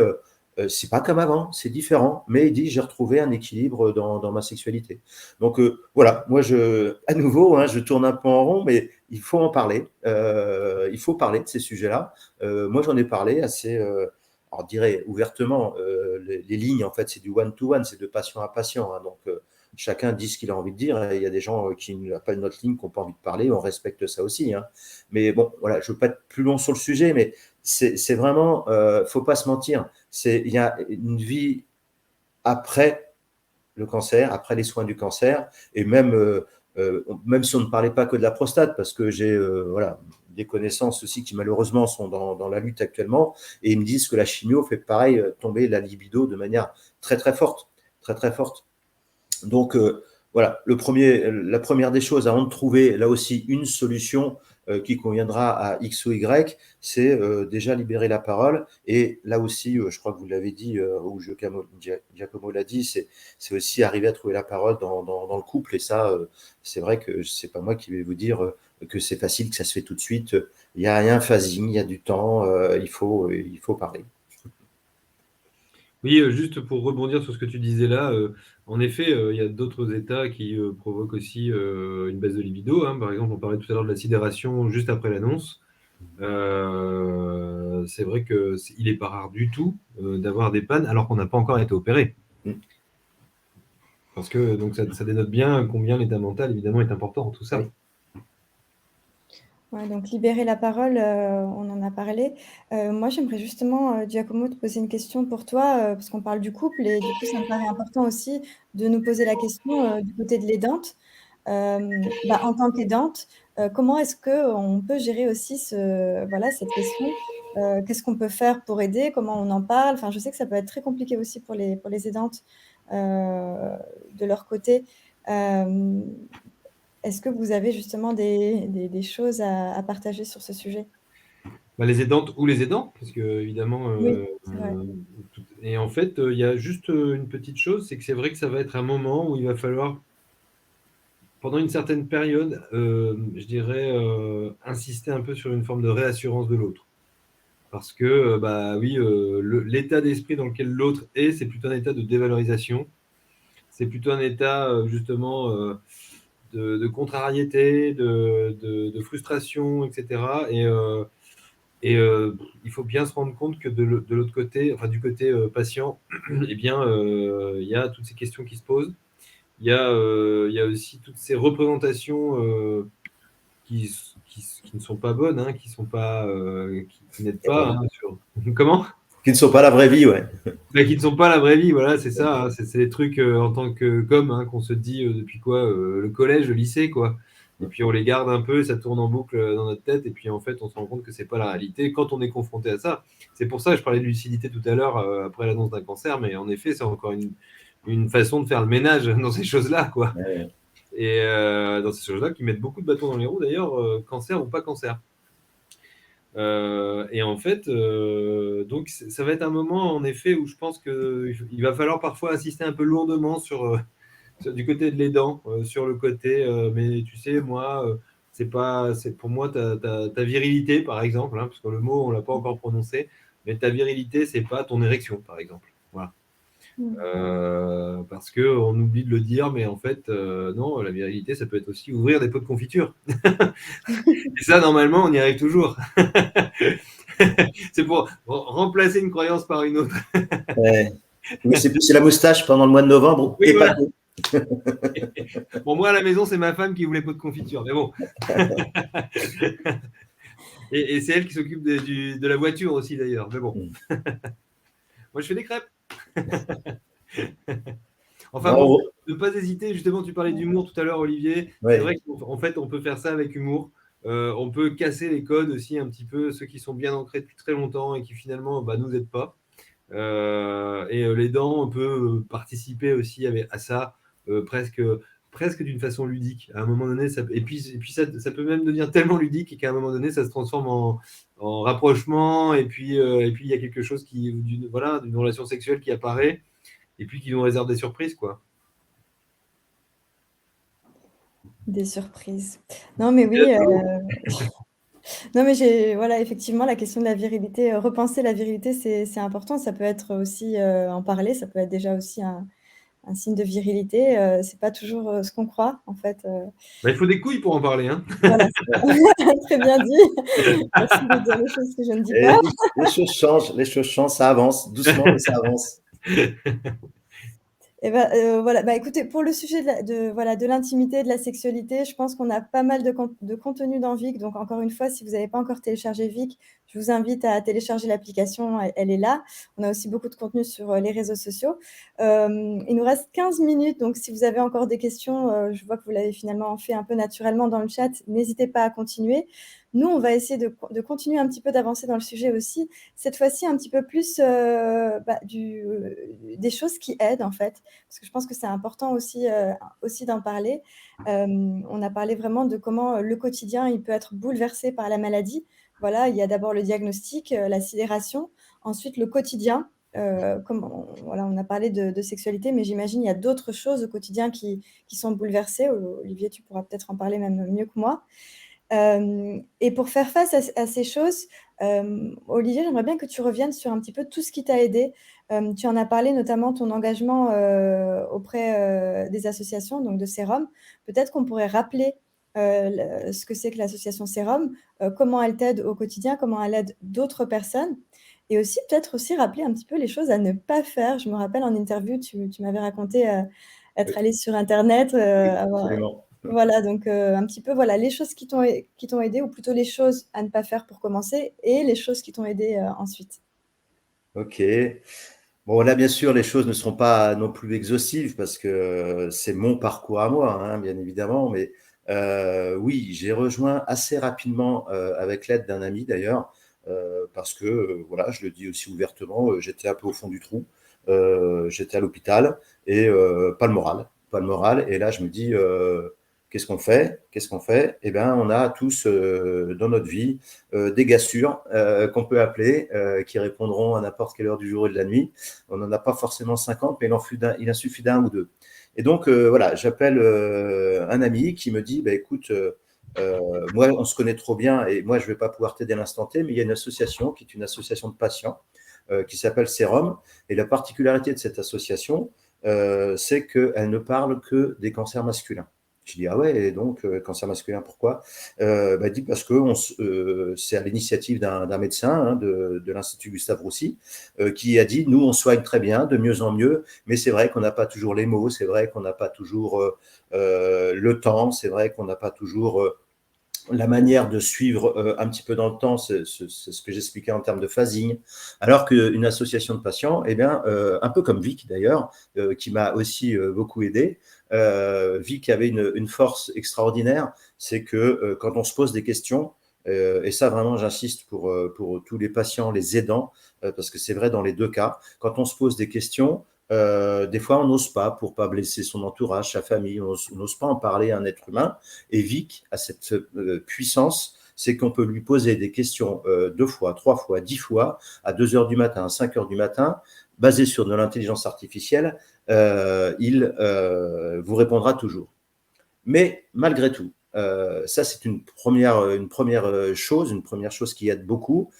c'est pas comme avant, c'est différent, mais il dit, j'ai retrouvé un équilibre dans ma sexualité. Donc, voilà, moi, à nouveau, hein, je tourne un peu en rond, mais il faut en parler. Il faut parler de ces sujets-là. Moi, j'en ai parlé assez alors, je dirais ouvertement, les lignes, en fait, c'est du one-to-one, c'est de patient à patient, hein. Donc, chacun dit ce qu'il a envie de dire. Et il y a des gens qui n'ont pas notre ligne, qui n'ont pas envie de parler. On respecte ça aussi, hein. Mais bon, voilà, je ne veux pas être plus long sur le sujet, mais c'est vraiment, faut pas se mentir. Il y a une vie après le cancer, après les soins du cancer, et même si on ne parlait pas que de la prostate, parce que j'ai voilà, des connaissances aussi qui malheureusement sont dans la lutte actuellement, et ils me disent que la chimio fait pareil, tomber la libido de manière très très forte, très très forte. Donc voilà, la première des choses, avant de trouver là aussi une solution qui conviendra à X ou Y, c'est déjà libérer la parole. Et là aussi, je crois que vous l'avez dit, ou Giacomo l'a dit, c'est aussi arriver à trouver la parole dans le couple. Et ça, c'est vrai que c'est pas moi qui vais vous dire que c'est facile, que ça se fait tout de suite. Il y a un phasing, il y a du temps, il faut parler. Oui, juste pour rebondir sur ce que tu disais là, en effet, il y a d'autres états qui provoquent aussi une baisse de libido, hein. Par exemple, on parlait tout à l'heure de la sidération juste après l'annonce. C'est vrai qu'il n'est pas rare du tout d'avoir des pannes alors qu'on n'a pas encore été opéré. Parce que donc ça dénote bien combien l'état mental, évidemment, est important dans tout ça. Oui. Ouais, donc libérer la parole, on en a parlé. Moi, j'aimerais justement, Giacomo, te poser une question pour toi, parce qu'on parle du couple et du coup, ça me paraît important aussi de nous poser la question du côté de l'aidante. En tant qu'aidante, comment est-ce qu'on peut gérer aussi cette question? Qu'est-ce qu'on peut faire pour aider? Comment on en parle? Enfin, je sais que ça peut être très compliqué aussi pour les aidantes de leur côté. Est-ce que vous avez justement des choses à partager sur ce sujet? Les aidantes ou les aidants, parce que évidemment. Oui, c'est vrai. Et en fait, il y a juste une petite chose, c'est que c'est vrai que ça va être un moment où il va falloir, pendant une certaine période, je dirais, insister un peu sur une forme de réassurance de l'autre. Parce que, oui, l'état d'esprit dans lequel l'autre est, c'est plutôt un état de dévalorisation. C'est plutôt un état, justement, de contrariété, de frustration, etc. Et il faut bien se rendre compte que de l'autre côté, enfin du côté patient, eh bien, il y a toutes ces questions qui se posent. Il y a aussi toutes ces représentations qui ne sont pas bonnes, hein, qui sont pas, qui n'aident pas. Hein, Comment? Qui ne sont pas la vraie vie, ouais. Qui ne sont pas la vraie vie, voilà, c'est ça. Hein, c'est des trucs en tant que com hein, qu'on se dit depuis quoi le collège, le lycée, quoi. Et puis on les garde un peu, ça tourne en boucle dans notre tête, et puis en fait on se rend compte que c'est pas la réalité quand on est confronté à ça. C'est pour ça que je parlais de lucidité tout à l'heure après l'annonce d'un cancer, mais en effet c'est encore une façon de faire le ménage dans ces choses-là, quoi. Ouais. Et dans ces choses-là qui mettent beaucoup de bâtons dans les roues d'ailleurs, cancer ou pas cancer. Et en fait, donc ça va être un moment en effet où je pense qu'il va falloir parfois insister un peu lourdement du côté de l'aidant, sur le côté, mais tu sais, moi, c'est pour moi ta virilité, par exemple, hein, parce que le mot, on ne l'a pas encore prononcé, mais ta virilité, c'est pas ton érection, par exemple. Voilà. Parce qu'on oublie de le dire, mais en fait, non, la virilité, ça peut être aussi ouvrir des pots de confiture. Et ça, normalement, on y arrive toujours. C'est pour remplacer une croyance par une autre. Ouais. Oui, c'est la moustache pendant le mois de novembre, Oui, et voilà. pas que. Bon, moi, à la maison, c'est ma femme qui voulait pot de confiture, mais bon. Et c'est elle qui s'occupe de la voiture aussi, d'ailleurs, mais bon. Moi, je fais des crêpes. Enfin bon, Non, ne pas hésiter, justement, tu parlais d'humour tout à l'heure, Olivier. C'est ouais. vrai qu'en fait, on peut faire ça avec humour. On peut casser les codes aussi un petit peu, ceux qui sont bien ancrés depuis très longtemps et qui finalement nous aident pas. L'aidant, on peut participer aussi à ça, presque d'une façon ludique. À un moment donné, et puis ça peut même devenir tellement ludique qu'à un moment donné, ça se transforme en rapprochement. Et puis il y a quelque chose d'une relation sexuelle qui apparaît et puis qui nous réserve des surprises, quoi. Des surprises. Non, mais oui. Non, mais voilà, effectivement, la question de la virilité, repenser la virilité, c'est important. Ça peut être aussi en parler, ça peut être déjà aussi un signe de virilité. C'est pas toujours ce qu'on croit, en fait. Il faut des couilles pour en parler, hein. Voilà, très bien dit. Merci de dire les choses que je ne dis Et pas. les choses changent, ça avance, doucement, mais ça avance. Et voilà, écoutez, pour le sujet de l'intimité, de la sexualité, je pense qu'on a pas mal de contenu dans Vic. Donc, encore une fois, si vous n'avez pas encore téléchargé Vic, je vous invite à télécharger l'application. Elle est là. On a aussi beaucoup de contenu sur les réseaux sociaux. Il nous reste 15 minutes. Donc, si vous avez encore des questions, je vois que vous l'avez finalement fait un peu naturellement dans le chat. N'hésitez pas à continuer. Nous, on va essayer de continuer un petit peu d'avancer dans le sujet aussi. Cette fois-ci, un petit peu plus des choses qui aident, en fait. Parce que je pense que c'est important aussi d'en parler. On a parlé vraiment de comment le quotidien il peut être bouleversé par la maladie. Voilà, il y a d'abord le diagnostic, la sidération, ensuite le quotidien. Voilà, on a parlé de sexualité, mais j'imagine il y a d'autres choses au quotidien qui sont bouleversées. Olivier, tu pourras peut-être en parler même mieux que moi. Et pour faire face à ces choses, Olivier, j'aimerais bien que tu reviennes sur un petit peu tout ce qui t'a aidé. Tu en as parlé, notamment ton engagement auprès des associations, donc de Sérum. Peut-être qu'on pourrait rappeler ce que c'est que l'association Sérum, comment elle t'aide au quotidien, comment elle aide d'autres personnes et aussi peut-être aussi rappeler un petit peu les choses à ne pas faire. Je me rappelle en interview, tu m'avais raconté, être Oui, allée sur internet, oui, avoir absolument. voilà donc un petit peu, voilà, les choses qui t'ont aidé ou plutôt les choses à ne pas faire pour commencer et les choses qui t'ont aidé, ensuite. Ok. Bon, là, bien sûr, les choses ne seront pas non plus exhaustives parce que c'est mon parcours à moi, hein, bien évidemment. Mais oui, j'ai rejoint assez rapidement, avec l'aide d'un ami d'ailleurs, parce que, voilà, je le dis aussi ouvertement, j'étais un peu au fond du trou. J'étais à l'hôpital et pas le moral. Pas le moral. Et là, je me dis, qu'est-ce qu'on fait? Qu'est-ce qu'on fait? Eh bien, on a tous dans notre vie des gars sûrs qu'on peut appeler, qui répondront à n'importe quelle heure du jour et de la nuit. On n'en a pas forcément 50, mais il en suffit d'un ou deux. Et donc, voilà, j'appelle un ami qui me dit, bah, écoute, moi, on se connaît trop bien et moi, je ne vais pas pouvoir t'aider à l'instant T, mais il y a une association qui est une association de patients qui s'appelle Sérum. Et la particularité de cette association, c'est qu'elle ne parle que des cancers masculins. Je dis, ah ouais, et donc, cancer masculin, pourquoi? Bah, dit parce que c'est à l'initiative d'un médecin, hein, de l'Institut Gustave Roussy, qui a dit, nous, on soigne très bien, de mieux en mieux, mais c'est vrai qu'on n'a pas toujours les mots, c'est vrai qu'on n'a pas toujours le temps, c'est vrai qu'on n'a pas toujours la manière de suivre un petit peu dans le temps, c'est ce que j'expliquais en termes de phasing, alors qu'une association de patients, eh bien, un peu comme Vic d'ailleurs, qui m'a aussi beaucoup aidé, Vic avait une force extraordinaire, c'est que quand on se pose des questions, et ça vraiment j'insiste pour tous les patients, les aidants, parce que c'est vrai dans les deux cas, quand on se pose des questions, des fois on n'ose pas pour pas blesser son entourage, sa famille, on n'ose pas en parler à un être humain. Et Vic a cette puissance, c'est qu'on peut lui poser des questions 2 fois, 3 fois, 10 fois, à 2 heures du matin, à 5 heures du matin, basées sur de l'intelligence artificielle, il vous répondra toujours. Mais malgré tout, ça c'est une première chose qui aide beaucoup,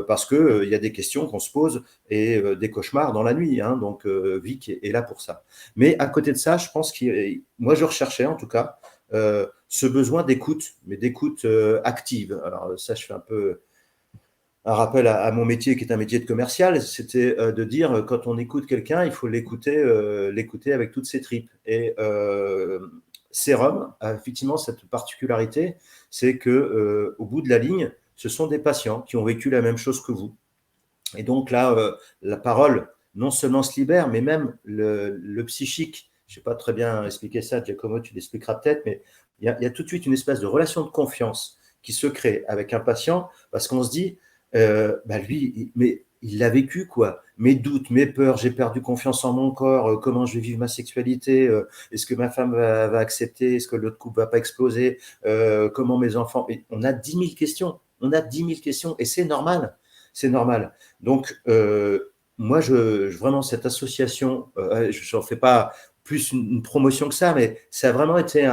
parce qu'il y a des questions qu'on se pose et des cauchemars dans la nuit, hein, donc Vic est là pour ça. Mais à côté de ça, je pense que moi je recherchais en tout cas ce besoin d'écoute, mais d'écoute active. Alors ça, je fais un peu un rappel à mon métier qui est un métier de commercial, c'était de dire quand on écoute quelqu'un, il faut l'écouter avec toutes ses tripes. Et Serum a effectivement cette particularité, c'est que au bout de la ligne, ce sont des patients qui ont vécu la même chose que vous. Et donc là, la parole non seulement se libère, mais même le psychique. Je ne sais pas très bien expliquer ça, Giacomo, tu l'expliqueras peut-être, mais il y a tout de suite une espèce de relation de confiance qui se crée avec un patient parce qu'on se dit, bah lui, mais il l'a vécu, quoi. Mes doutes, mes peurs, j'ai perdu confiance en mon corps, comment je vais vivre ma sexualité, est-ce que ma femme va accepter, est-ce que l'autre couple va pas exploser, comment mes enfants. Et on a 10 000 questions, on a 10 000 questions et c'est normal. C'est normal. Donc, moi, vraiment, cette association, je n'en fais pas plus une promotion que ça, mais ça a vraiment été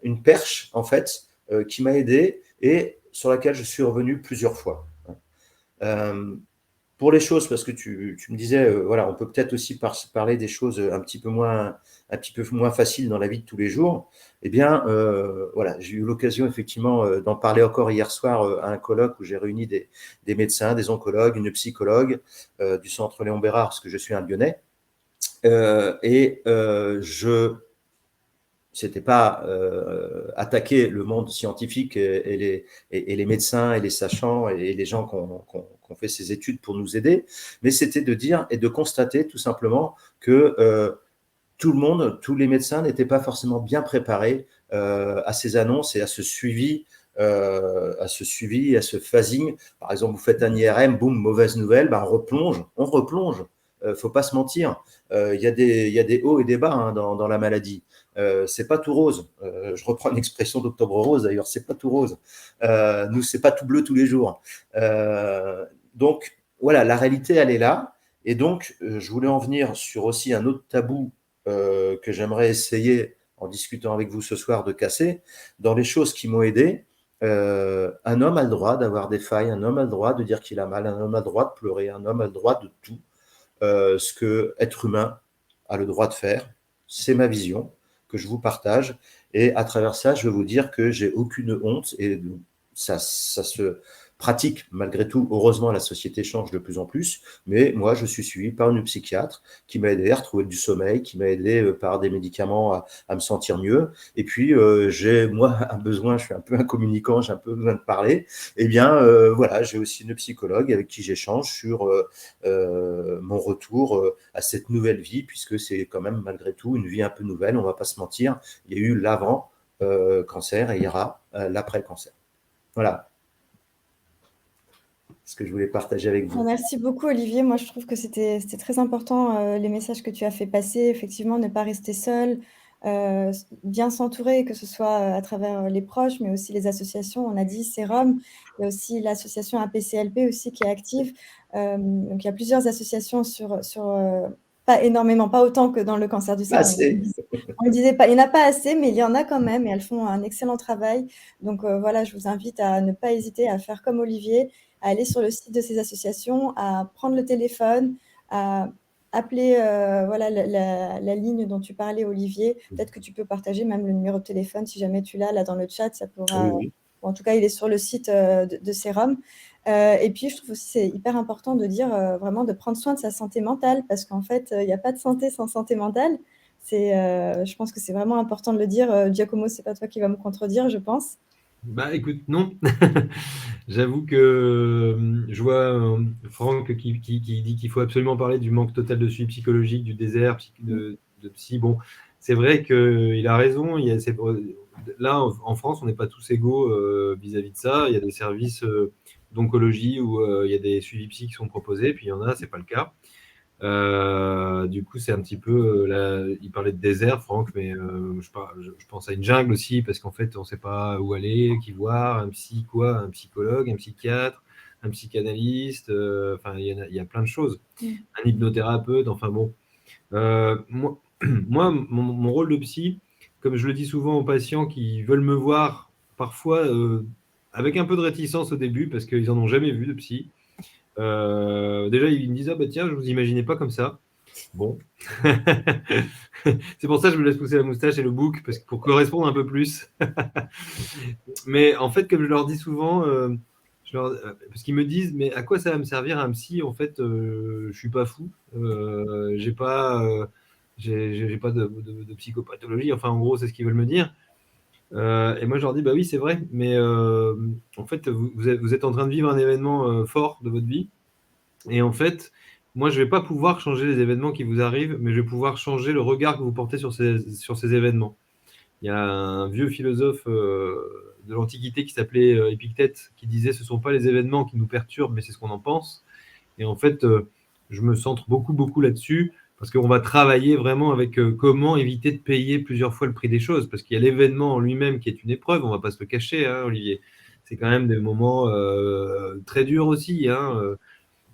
une perche, en fait, qui m'a aidé et sur laquelle je suis revenu plusieurs fois. Pour les choses, parce que tu me disais, voilà, on peut peut-être aussi parler des choses un petit peu moins faciles dans la vie de tous les jours. Eh bien, voilà, j'ai eu l'occasion effectivement d'en parler encore hier soir à un colloque où j'ai réuni des médecins, des oncologues, une psychologue du centre Léon Bérard, parce que je suis un Lyonnais. C'était pas attaquer le monde scientifique et les médecins et les sachants et les gens qui ont fait ces études pour nous aider, mais c'était de dire et de constater tout simplement que tout le monde, tous les médecins n'étaient pas forcément bien préparés à ces annonces et à ce suivi, à ce phasing. Par exemple, vous faites un IRM, boum, mauvaise nouvelle, ben on replonge. Faut pas se mentir. Il y a des hauts et des bas, hein, dans la maladie. C'est pas tout rose. Je reprends une expression d'Octobre Rose d'ailleurs. C'est pas tout rose. Nous, c'est pas tout bleu tous les jours. Donc voilà, la réalité, elle est là. Et donc, je voulais en venir sur aussi un autre tabou que j'aimerais essayer, en discutant avec vous ce soir, de casser. Dans les choses qui m'ont aidé, un homme a le droit d'avoir des failles, un homme a le droit de dire qu'il a mal, un homme a le droit de pleurer, un homme a le droit de tout. Ce que être humain a le droit de faire, c'est ma vision, que je vous partage. Et à travers ça, je veux vous dire que j'ai aucune honte et ça se pratique malgré tout. Heureusement, la société change de plus en plus, mais moi, je suis suivi par une psychiatre qui m'a aidé à retrouver du sommeil, qui m'a aidé par des médicaments à me sentir mieux. Et puis, j'ai, moi, un besoin, je suis un peu un communicant, j'ai un peu besoin de parler. Eh bien, voilà, j'ai aussi une psychologue avec qui j'échange sur mon retour à cette nouvelle vie, puisque c'est quand même, malgré tout, une vie un peu nouvelle, on va pas se mentir. Il y a eu l'avant cancer et il y aura l'après-cancer. Voilà ce que je voulais partager avec vous. Merci beaucoup, Olivier. Moi, je trouve que c'était très important, les messages que tu as fait passer. Effectivement, ne pas rester seul, bien s'entourer, que ce soit à travers les proches, mais aussi les associations. On a dit Sérum, il y a aussi l'association APCLP aussi qui est active. Donc, il y a plusieurs associations pas énormément, pas autant que dans le cancer du sein. On ne disait pas, il n'y en a pas assez, mais il y en a quand même et elles font un excellent travail. Donc voilà, je vous invite à ne pas hésiter à faire comme Olivier, à aller sur le site de ces associations, à prendre le téléphone, à appeler voilà, la ligne dont tu parlais, Olivier. Peut-être que tu peux partager même le numéro de téléphone si jamais tu l'as là dans le chat, ça pourra. Oui. En tout cas, il est sur le site de Sérum. Et puis, je trouve aussi c'est hyper important de dire vraiment de prendre soin de sa santé mentale parce qu'en fait, il n'y a pas de santé sans santé mentale. Je pense que c'est vraiment important de le dire. Giacomo, c'est pas toi qui vas me contredire, je pense. Bah écoute, non. J'avoue que je vois Franck qui dit qu'il faut absolument parler du manque total de suivi psychologique, du désert de psy. Bon, c'est vrai qu'il a raison. Là, en France, on n'est pas tous égaux vis-à-vis de ça. Il y a des services d'oncologie où il y a des suivis psy qui sont proposés, puis il y en a, c'est pas le cas. Du coup, c'est un petit peu. Il parlait de désert, Franck, mais je pense à une jungle aussi, parce qu'en fait, on ne sait pas où aller, qui voir, un psy, quoi, un psychologue, un psychiatre, un psychanalyste, enfin, il y a plein de choses. Un hypnothérapeute, enfin bon. Moi, mon rôle de psy, comme je le dis souvent aux patients qui veulent me voir, parfois avec un peu de réticence au début, parce qu'ils n'en ont jamais vu de psy. Déjà, ils me disent ah bah tiens, je vous imaginais pas comme ça. Bon, c'est pour ça que je me laisse pousser la moustache et le bouc pour correspondre un peu plus. Mais en fait, comme je leur dis souvent, parce qu'ils me disent mais à quoi ça va me servir un psy? En fait, je suis pas fou, j'ai pas de psychopathologie. Enfin, en gros, c'est ce qu'ils veulent me dire. Et moi, je leur dis bah oui, c'est vrai, mais en fait, vous êtes en train de vivre un événement fort de votre vie. Et en fait, moi, je ne vais pas pouvoir changer les événements qui vous arrivent, mais je vais pouvoir changer le regard que vous portez sur ces événements. Il y a un vieux philosophe de l'Antiquité qui s'appelait Épictète, qui disait « ce ne sont pas les événements qui nous perturbent, mais c'est ce qu'on en pense ». Et en fait, je me centre beaucoup, beaucoup là-dessus, parce qu'on va travailler vraiment avec comment éviter de payer plusieurs fois le prix des choses, parce qu'il y a l'événement en lui-même qui est une épreuve, on ne va pas se le cacher, hein, Olivier. C'est quand même des moments très durs aussi, hein,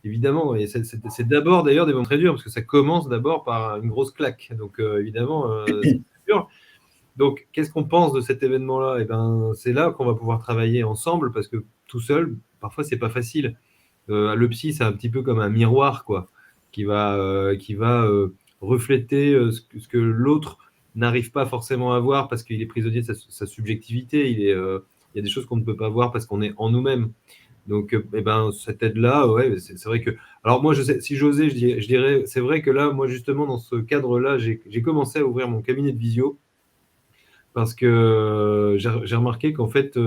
évidemment, et c'est d'abord d'ailleurs des moments très durs, parce que ça commence d'abord par une grosse claque. Donc évidemment, c'est dur. Donc, qu'est-ce qu'on pense de cet événement-là? Eh ben, c'est là qu'on va pouvoir travailler ensemble, parce que tout seul, parfois, c'est pas facile. Le psy, c'est un petit peu comme un miroir, quoi, qui va refléter ce que l'autre n'arrive pas forcément à voir, parce qu'il est prisonnier de sa subjectivité. Il y a des choses qu'on ne peut pas voir parce qu'on est en nous-mêmes. Donc, eh ben, cette aide-là, ouais, c'est vrai que. Alors, moi, si j'osais, je dirais, c'est vrai que là, moi, justement, dans ce cadre-là, j'ai commencé à ouvrir mon cabinet de visio parce que j'ai remarqué qu'en fait,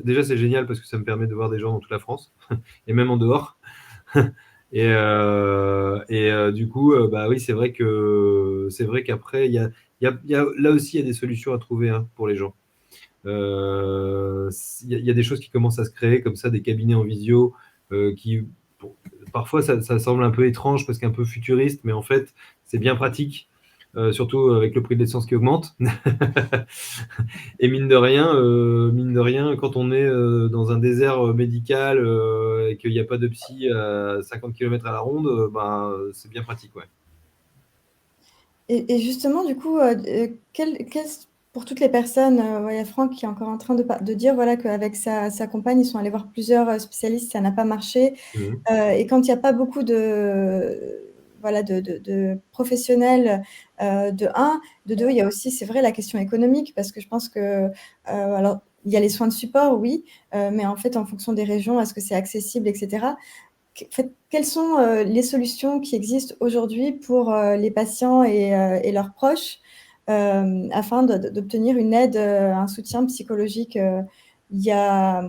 déjà, c'est génial parce que ça me permet de voir des gens dans toute la France et même en dehors. Et du coup, bah oui, c'est vrai qu'après, là aussi, il y a des solutions à trouver hein, pour les gens. Il y a des choses qui commencent à se créer comme ça, des cabinets en visio qui parfois ça semble un peu étrange parce qu'un peu futuriste, mais en fait c'est bien pratique, surtout avec le prix de l'essence qui augmente. Et mine de rien, quand on est dans un désert médical et qu'il n'y a pas de psy à 50 km à la ronde, c'est bien pratique, ouais. Et justement, du coup, pour toutes les personnes, il y a Franck qui est encore en train de dire voilà, qu'avec sa compagne, ils sont allés voir plusieurs spécialistes, ça n'a pas marché. Et quand il n'y a pas beaucoup voilà, de professionnels, de un. De deux, il y a aussi, c'est vrai, la question économique, parce que je pense que, alors, il y a les soins de support, oui, mais en fait, en fonction des régions, est-ce que c'est accessible, etc. En fait, quelles sont les solutions qui existent aujourd'hui pour les patients et leurs proches afin d'obtenir une aide, un soutien psychologique? Il y a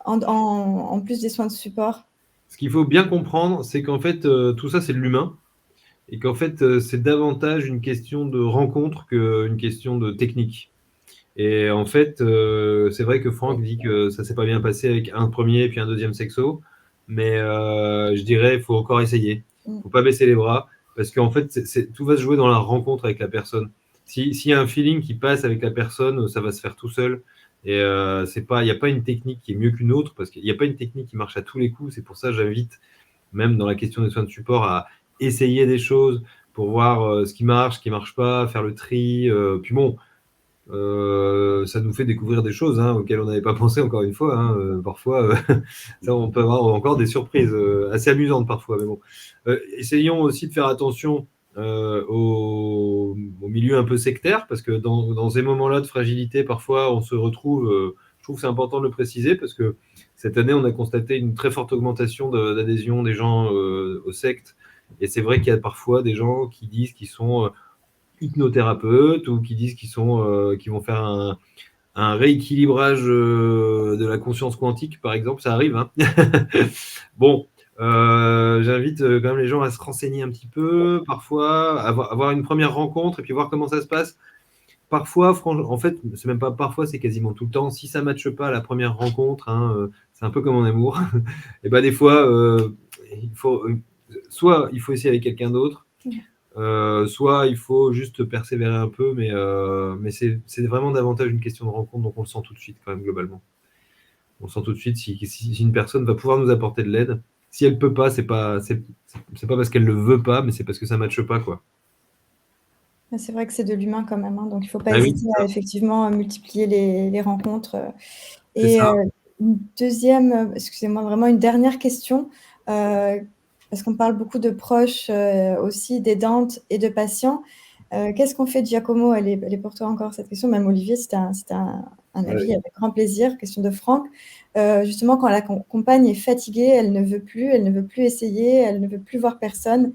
en plus des soins de support. Ce qu'il faut bien comprendre, c'est qu'en fait, tout ça, c'est de l'humain et qu'en fait, c'est davantage une question de rencontre qu'une question de technique. Et en fait, c'est vrai que Franck dit que ça s'est pas bien passé avec un premier puis un deuxième sexo, mais je dirais il faut encore essayer. Faut pas baisser les bras parce qu'en fait, tout va se jouer dans la rencontre avec la personne. S'il y a un feeling qui passe avec la personne, ça va se faire tout seul. Et il n'y a pas une technique qui est mieux qu'une autre parce qu'il n'y a pas une technique qui marche à tous les coups. C'est pour ça que j'invite, même dans la question des soins de support, à essayer des choses pour voir ce qui marche pas, faire le tri. Puis bon, ça nous fait découvrir des choses auxquelles on n'avait pas pensé, encore une fois. Parfois, ça, on peut avoir encore des surprises assez amusantes parfois. Mais bon, essayons aussi de faire attention au milieu un peu sectaire, parce que dans ces moments-là de fragilité, parfois, on se retrouve. Je trouve que c'est important de le préciser, parce que cette année, on a constaté une très forte augmentation d'adhésion des gens aux sectes. Et c'est vrai qu'il y a parfois des gens qui disent qu'ils sont hypnothérapeutes ou qui disent qu'ils vont faire un rééquilibrage de la conscience quantique, par exemple. Ça arrive. Bon, j'invite quand même les gens à se renseigner un petit peu, parfois, avoir une première rencontre et puis voir comment ça se passe. Parfois, en fait, c'est même pas parfois, c'est quasiment tout le temps. Si ça ne matche pas à la première rencontre, c'est un peu comme en amour. Et ben des fois, soit il faut essayer avec quelqu'un d'autre, soit il faut juste persévérer un peu, mais c'est vraiment davantage une question de rencontre, donc on le sent tout de suite quand même globalement. On le sent tout de suite si une personne va pouvoir nous apporter de l'aide. Si elle peut pas, c'est pas parce qu'elle le veut pas, mais c'est parce que ça matche pas, quoi. C'est vrai que c'est de l'humain quand même, donc il ne faut pas Ah oui, hésiter à effectivement multiplier les rencontres. c'est Et ça. une deuxième, excusez-moi, vraiment une dernière question, parce qu'on parle beaucoup de proches aussi, d'aidantes et de patients. Qu'est-ce qu'on fait, Giacomo? Elle est pour toi encore cette question, même Olivier, c'était un avis Oui. avec grand plaisir. Question de Franck. Justement, quand la compagne est fatiguée, elle ne veut plus essayer, elle ne veut plus voir personne.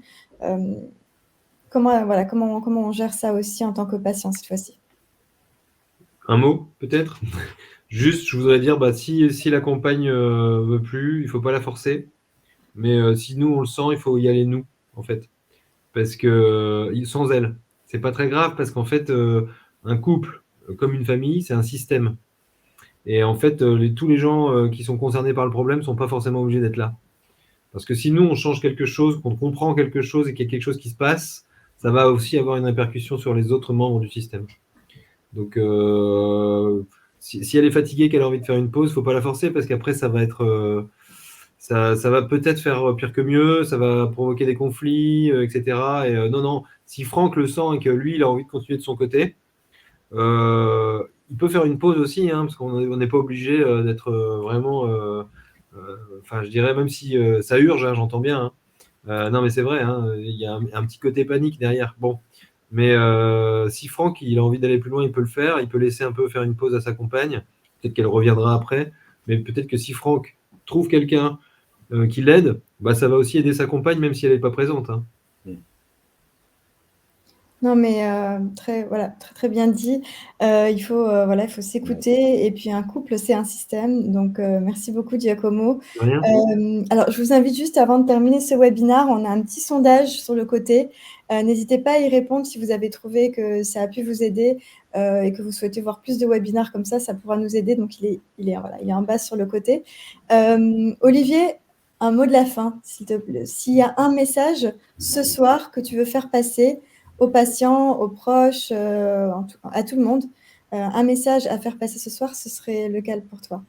Comment on gère ça aussi en tant que patient cette fois-ci? Un mot, peut-être. Juste, je voudrais dire, si la compagne veut plus, il faut pas la forcer. Mais si nous, on le sent, il faut y aller nous, en fait. Parce que sans elle, c'est pas très grave, parce qu'en fait, un couple, comme une famille, c'est un système. Et en fait, tous les gens qui sont concernés par le problème ne sont pas forcément obligés d'être là. Parce que si nous, on change quelque chose, qu'on comprend quelque chose et qu'il y a quelque chose qui se passe, ça va aussi avoir une répercussion sur les autres membres du système. Donc, si elle est fatiguée, qu'elle a envie de faire une pause, il ne faut pas la forcer, parce qu'après, ça va peut-être faire pire que mieux, ça va provoquer des conflits, etc. Et non, si Franck le sent et que lui, il a envie de continuer de son côté, il peut faire une pause aussi, parce qu'on n'est pas obligé d'être vraiment. Enfin, je dirais, même si ça urge, j'entends bien. Non, mais c'est vrai, il y a un petit côté panique derrière. Bon, mais si Franck il a envie d'aller plus loin, il peut le faire. Il peut laisser un peu faire une pause à sa compagne. Peut-être qu'elle reviendra après. Mais peut-être que si Franck trouve quelqu'un qui l'aide, ça va aussi aider sa compagne, même si elle n'est pas présente. Non, mais très très bien dit. Il faut s'écouter et puis un couple, c'est un système. Donc merci beaucoup Giacomo. De rien. Alors je vous invite juste avant de terminer ce webinaire, on a un petit sondage sur le côté. N'hésitez pas à y répondre si vous avez trouvé que ça a pu vous aider et que vous souhaitez voir plus de webinaires comme ça pourra nous aider. Donc il est en bas sur le côté. Olivier, un mot de la fin, s'il te plaît. S'il y a un message ce soir que tu veux faire passer aux patients, aux proches, à tout le monde, un message à faire passer ce soir, ce serait lequel pour toi?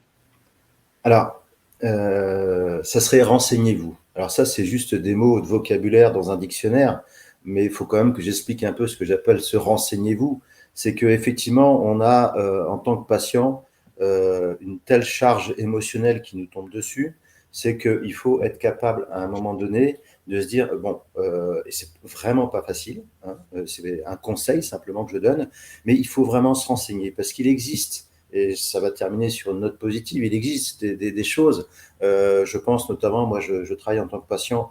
Alors, ça serait renseignez-vous. Alors ça, c'est juste des mots de vocabulaire dans un dictionnaire, mais il faut quand même que j'explique un peu ce que j'appelle ce renseignez-vous. C'est qu'effectivement, on a, en tant que patient, une telle charge émotionnelle qui nous tombe dessus, c'est qu'il faut être capable à un moment donné de se dire, bon, et c'est vraiment pas facile, hein, c'est un conseil simplement que je donne, mais il faut vraiment se renseigner parce qu'il existe, et ça va terminer sur une note positive, il existe des choses, je pense notamment, moi je travaille en tant que patient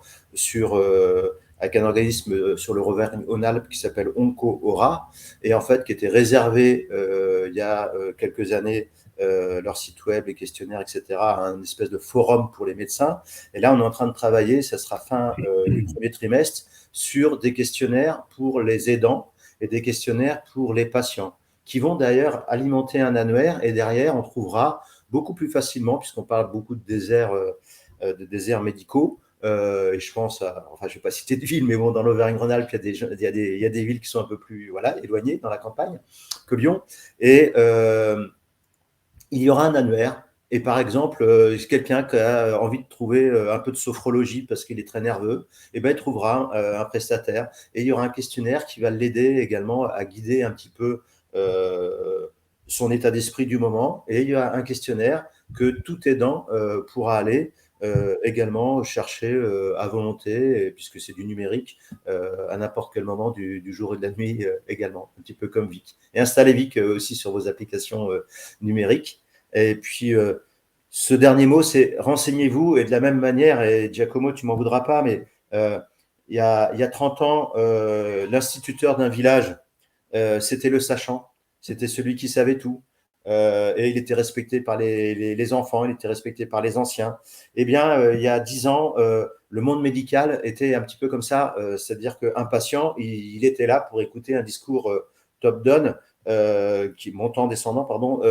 avec un organisme sur le Auvergne-Rhône-Alpes qui s'appelle Onco-Aura, et en fait qui était réservé il y a quelques années, leur site web, les questionnaires, etc., un espèce de forum pour les médecins. Et là, on est en train de travailler, ça sera fin du premier trimestre, sur des questionnaires pour les aidants et des questionnaires pour les patients, qui vont d'ailleurs alimenter un annuaire. Et derrière, on trouvera beaucoup plus facilement, puisqu'on parle beaucoup de déserts médicaux, et je pense enfin, je ne vais pas citer de villes, mais bon, dans l'Auvergne-Rhône-Alpes, il y a des villes qui sont un peu plus éloignées dans la campagne que Lyon. Et il y aura un annuaire. Et par exemple, quelqu'un qui a envie de trouver un peu de sophrologie parce qu'il est très nerveux, eh ben, il trouvera un prestataire. Et il y aura un questionnaire qui va l'aider également à guider un petit peu son état d'esprit du moment. Et il y a un questionnaire que tout aidant pourra aller également chercher à volonté, puisque c'est du numérique, à n'importe quel moment du jour et de la nuit également, un petit peu comme Vic. Et installez Vic aussi sur vos applications numériques. Et puis, ce dernier mot, c'est renseignez-vous. Et de la même manière, et Giacomo, tu m'en voudras pas, mais il y a 30 ans, l'instituteur d'un village, c'était le sachant, c'était celui qui savait tout. Et il était respecté par les enfants, il était respecté par les anciens. Eh bien, il y a 10 ans, le monde médical était un petit peu comme ça, c'est-à-dire qu'un patient, il était là pour écouter un discours top-down, montant, descendant, pardon,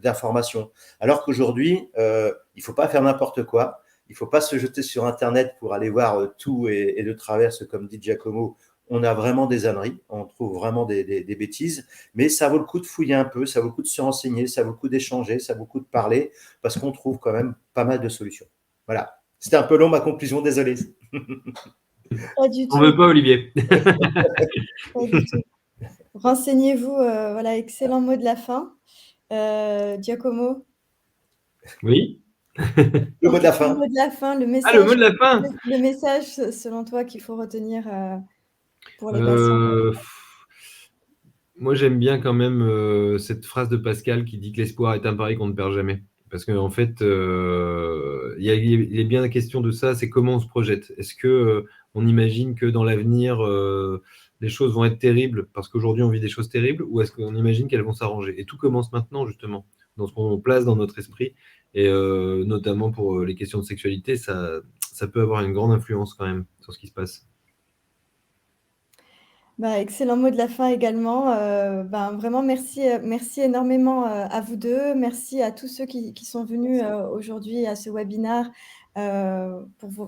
d'informations. Alors qu'aujourd'hui, il ne faut pas faire n'importe quoi, il ne faut pas se jeter sur Internet pour aller voir tout et de travers, comme dit Giacomo. On a vraiment des âneries, on trouve vraiment des bêtises, mais ça vaut le coup de fouiller un peu, ça vaut le coup de se renseigner, ça vaut le coup d'échanger, ça vaut le coup de parler, parce qu'on trouve quand même pas mal de solutions. Voilà. C'était un peu long ma conclusion, désolé. Pas du tout. On ne veut pas, Olivier. Pas du tout. Renseignez-vous, voilà, excellent mot de la fin. Giacomo? Oui. Le mot de la fin. Le mot de la fin, le message. Ah, le mot de la fin. Le message, selon toi, qu'il faut retenir pour les patients. Moi, j'aime bien quand même cette phrase de Pascal qui dit que l'espoir est un pari qu'on ne perd jamais. Parce qu'en fait, il est bien la question de ça, c'est comment on se projette. Est-ce qu'on imagine que dans l'avenir, les choses vont être terribles parce qu'aujourd'hui on vit des choses terribles, ou est-ce qu'on imagine qu'elles vont s'arranger? Et tout commence maintenant, justement, dans ce qu'on place dans notre esprit. Et notamment pour les questions de sexualité, ça peut avoir une grande influence quand même sur ce qui se passe. Excellent mot de la fin également. Vraiment merci énormément à vous deux. Merci à tous ceux qui sont venus aujourd'hui à ce webinaire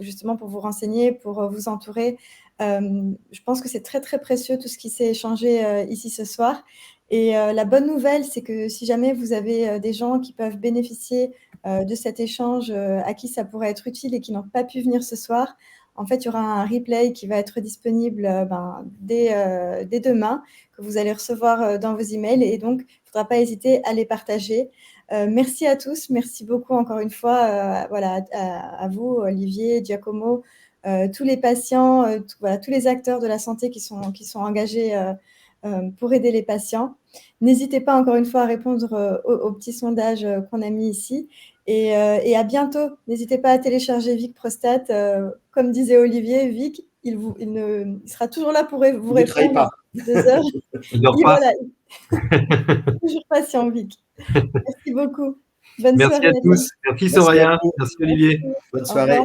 justement pour vous renseigner, pour vous entourer. Je pense que c'est très, très précieux tout ce qui s'est échangé ici ce soir. Et la bonne nouvelle, c'est que si jamais vous avez des gens qui peuvent bénéficier de cet échange, à qui ça pourrait être utile et qui n'ont pas pu venir ce soir, en fait, il y aura un replay qui va être disponible dès demain, que vous allez recevoir dans vos emails. Et donc, il ne faudra pas hésiter à les partager. Merci à tous. Merci beaucoup encore une fois à vous, Olivier, Giacomo, tous les patients, tous les acteurs de la santé qui sont engagés pour aider les patients. N'hésitez pas encore une fois à répondre au petit sondage qu'on a mis ici. Et à bientôt. N'hésitez pas à télécharger Vic Prostate. Comme disait Olivier, Vic, il sera toujours là pour vous répondre. Pas. 2 heures. Il dort pas. Voilà. Toujours patient, Vic. Merci beaucoup. Bonne Merci soirée à tous. Merci Soraya. Merci Olivier. Bonne soirée.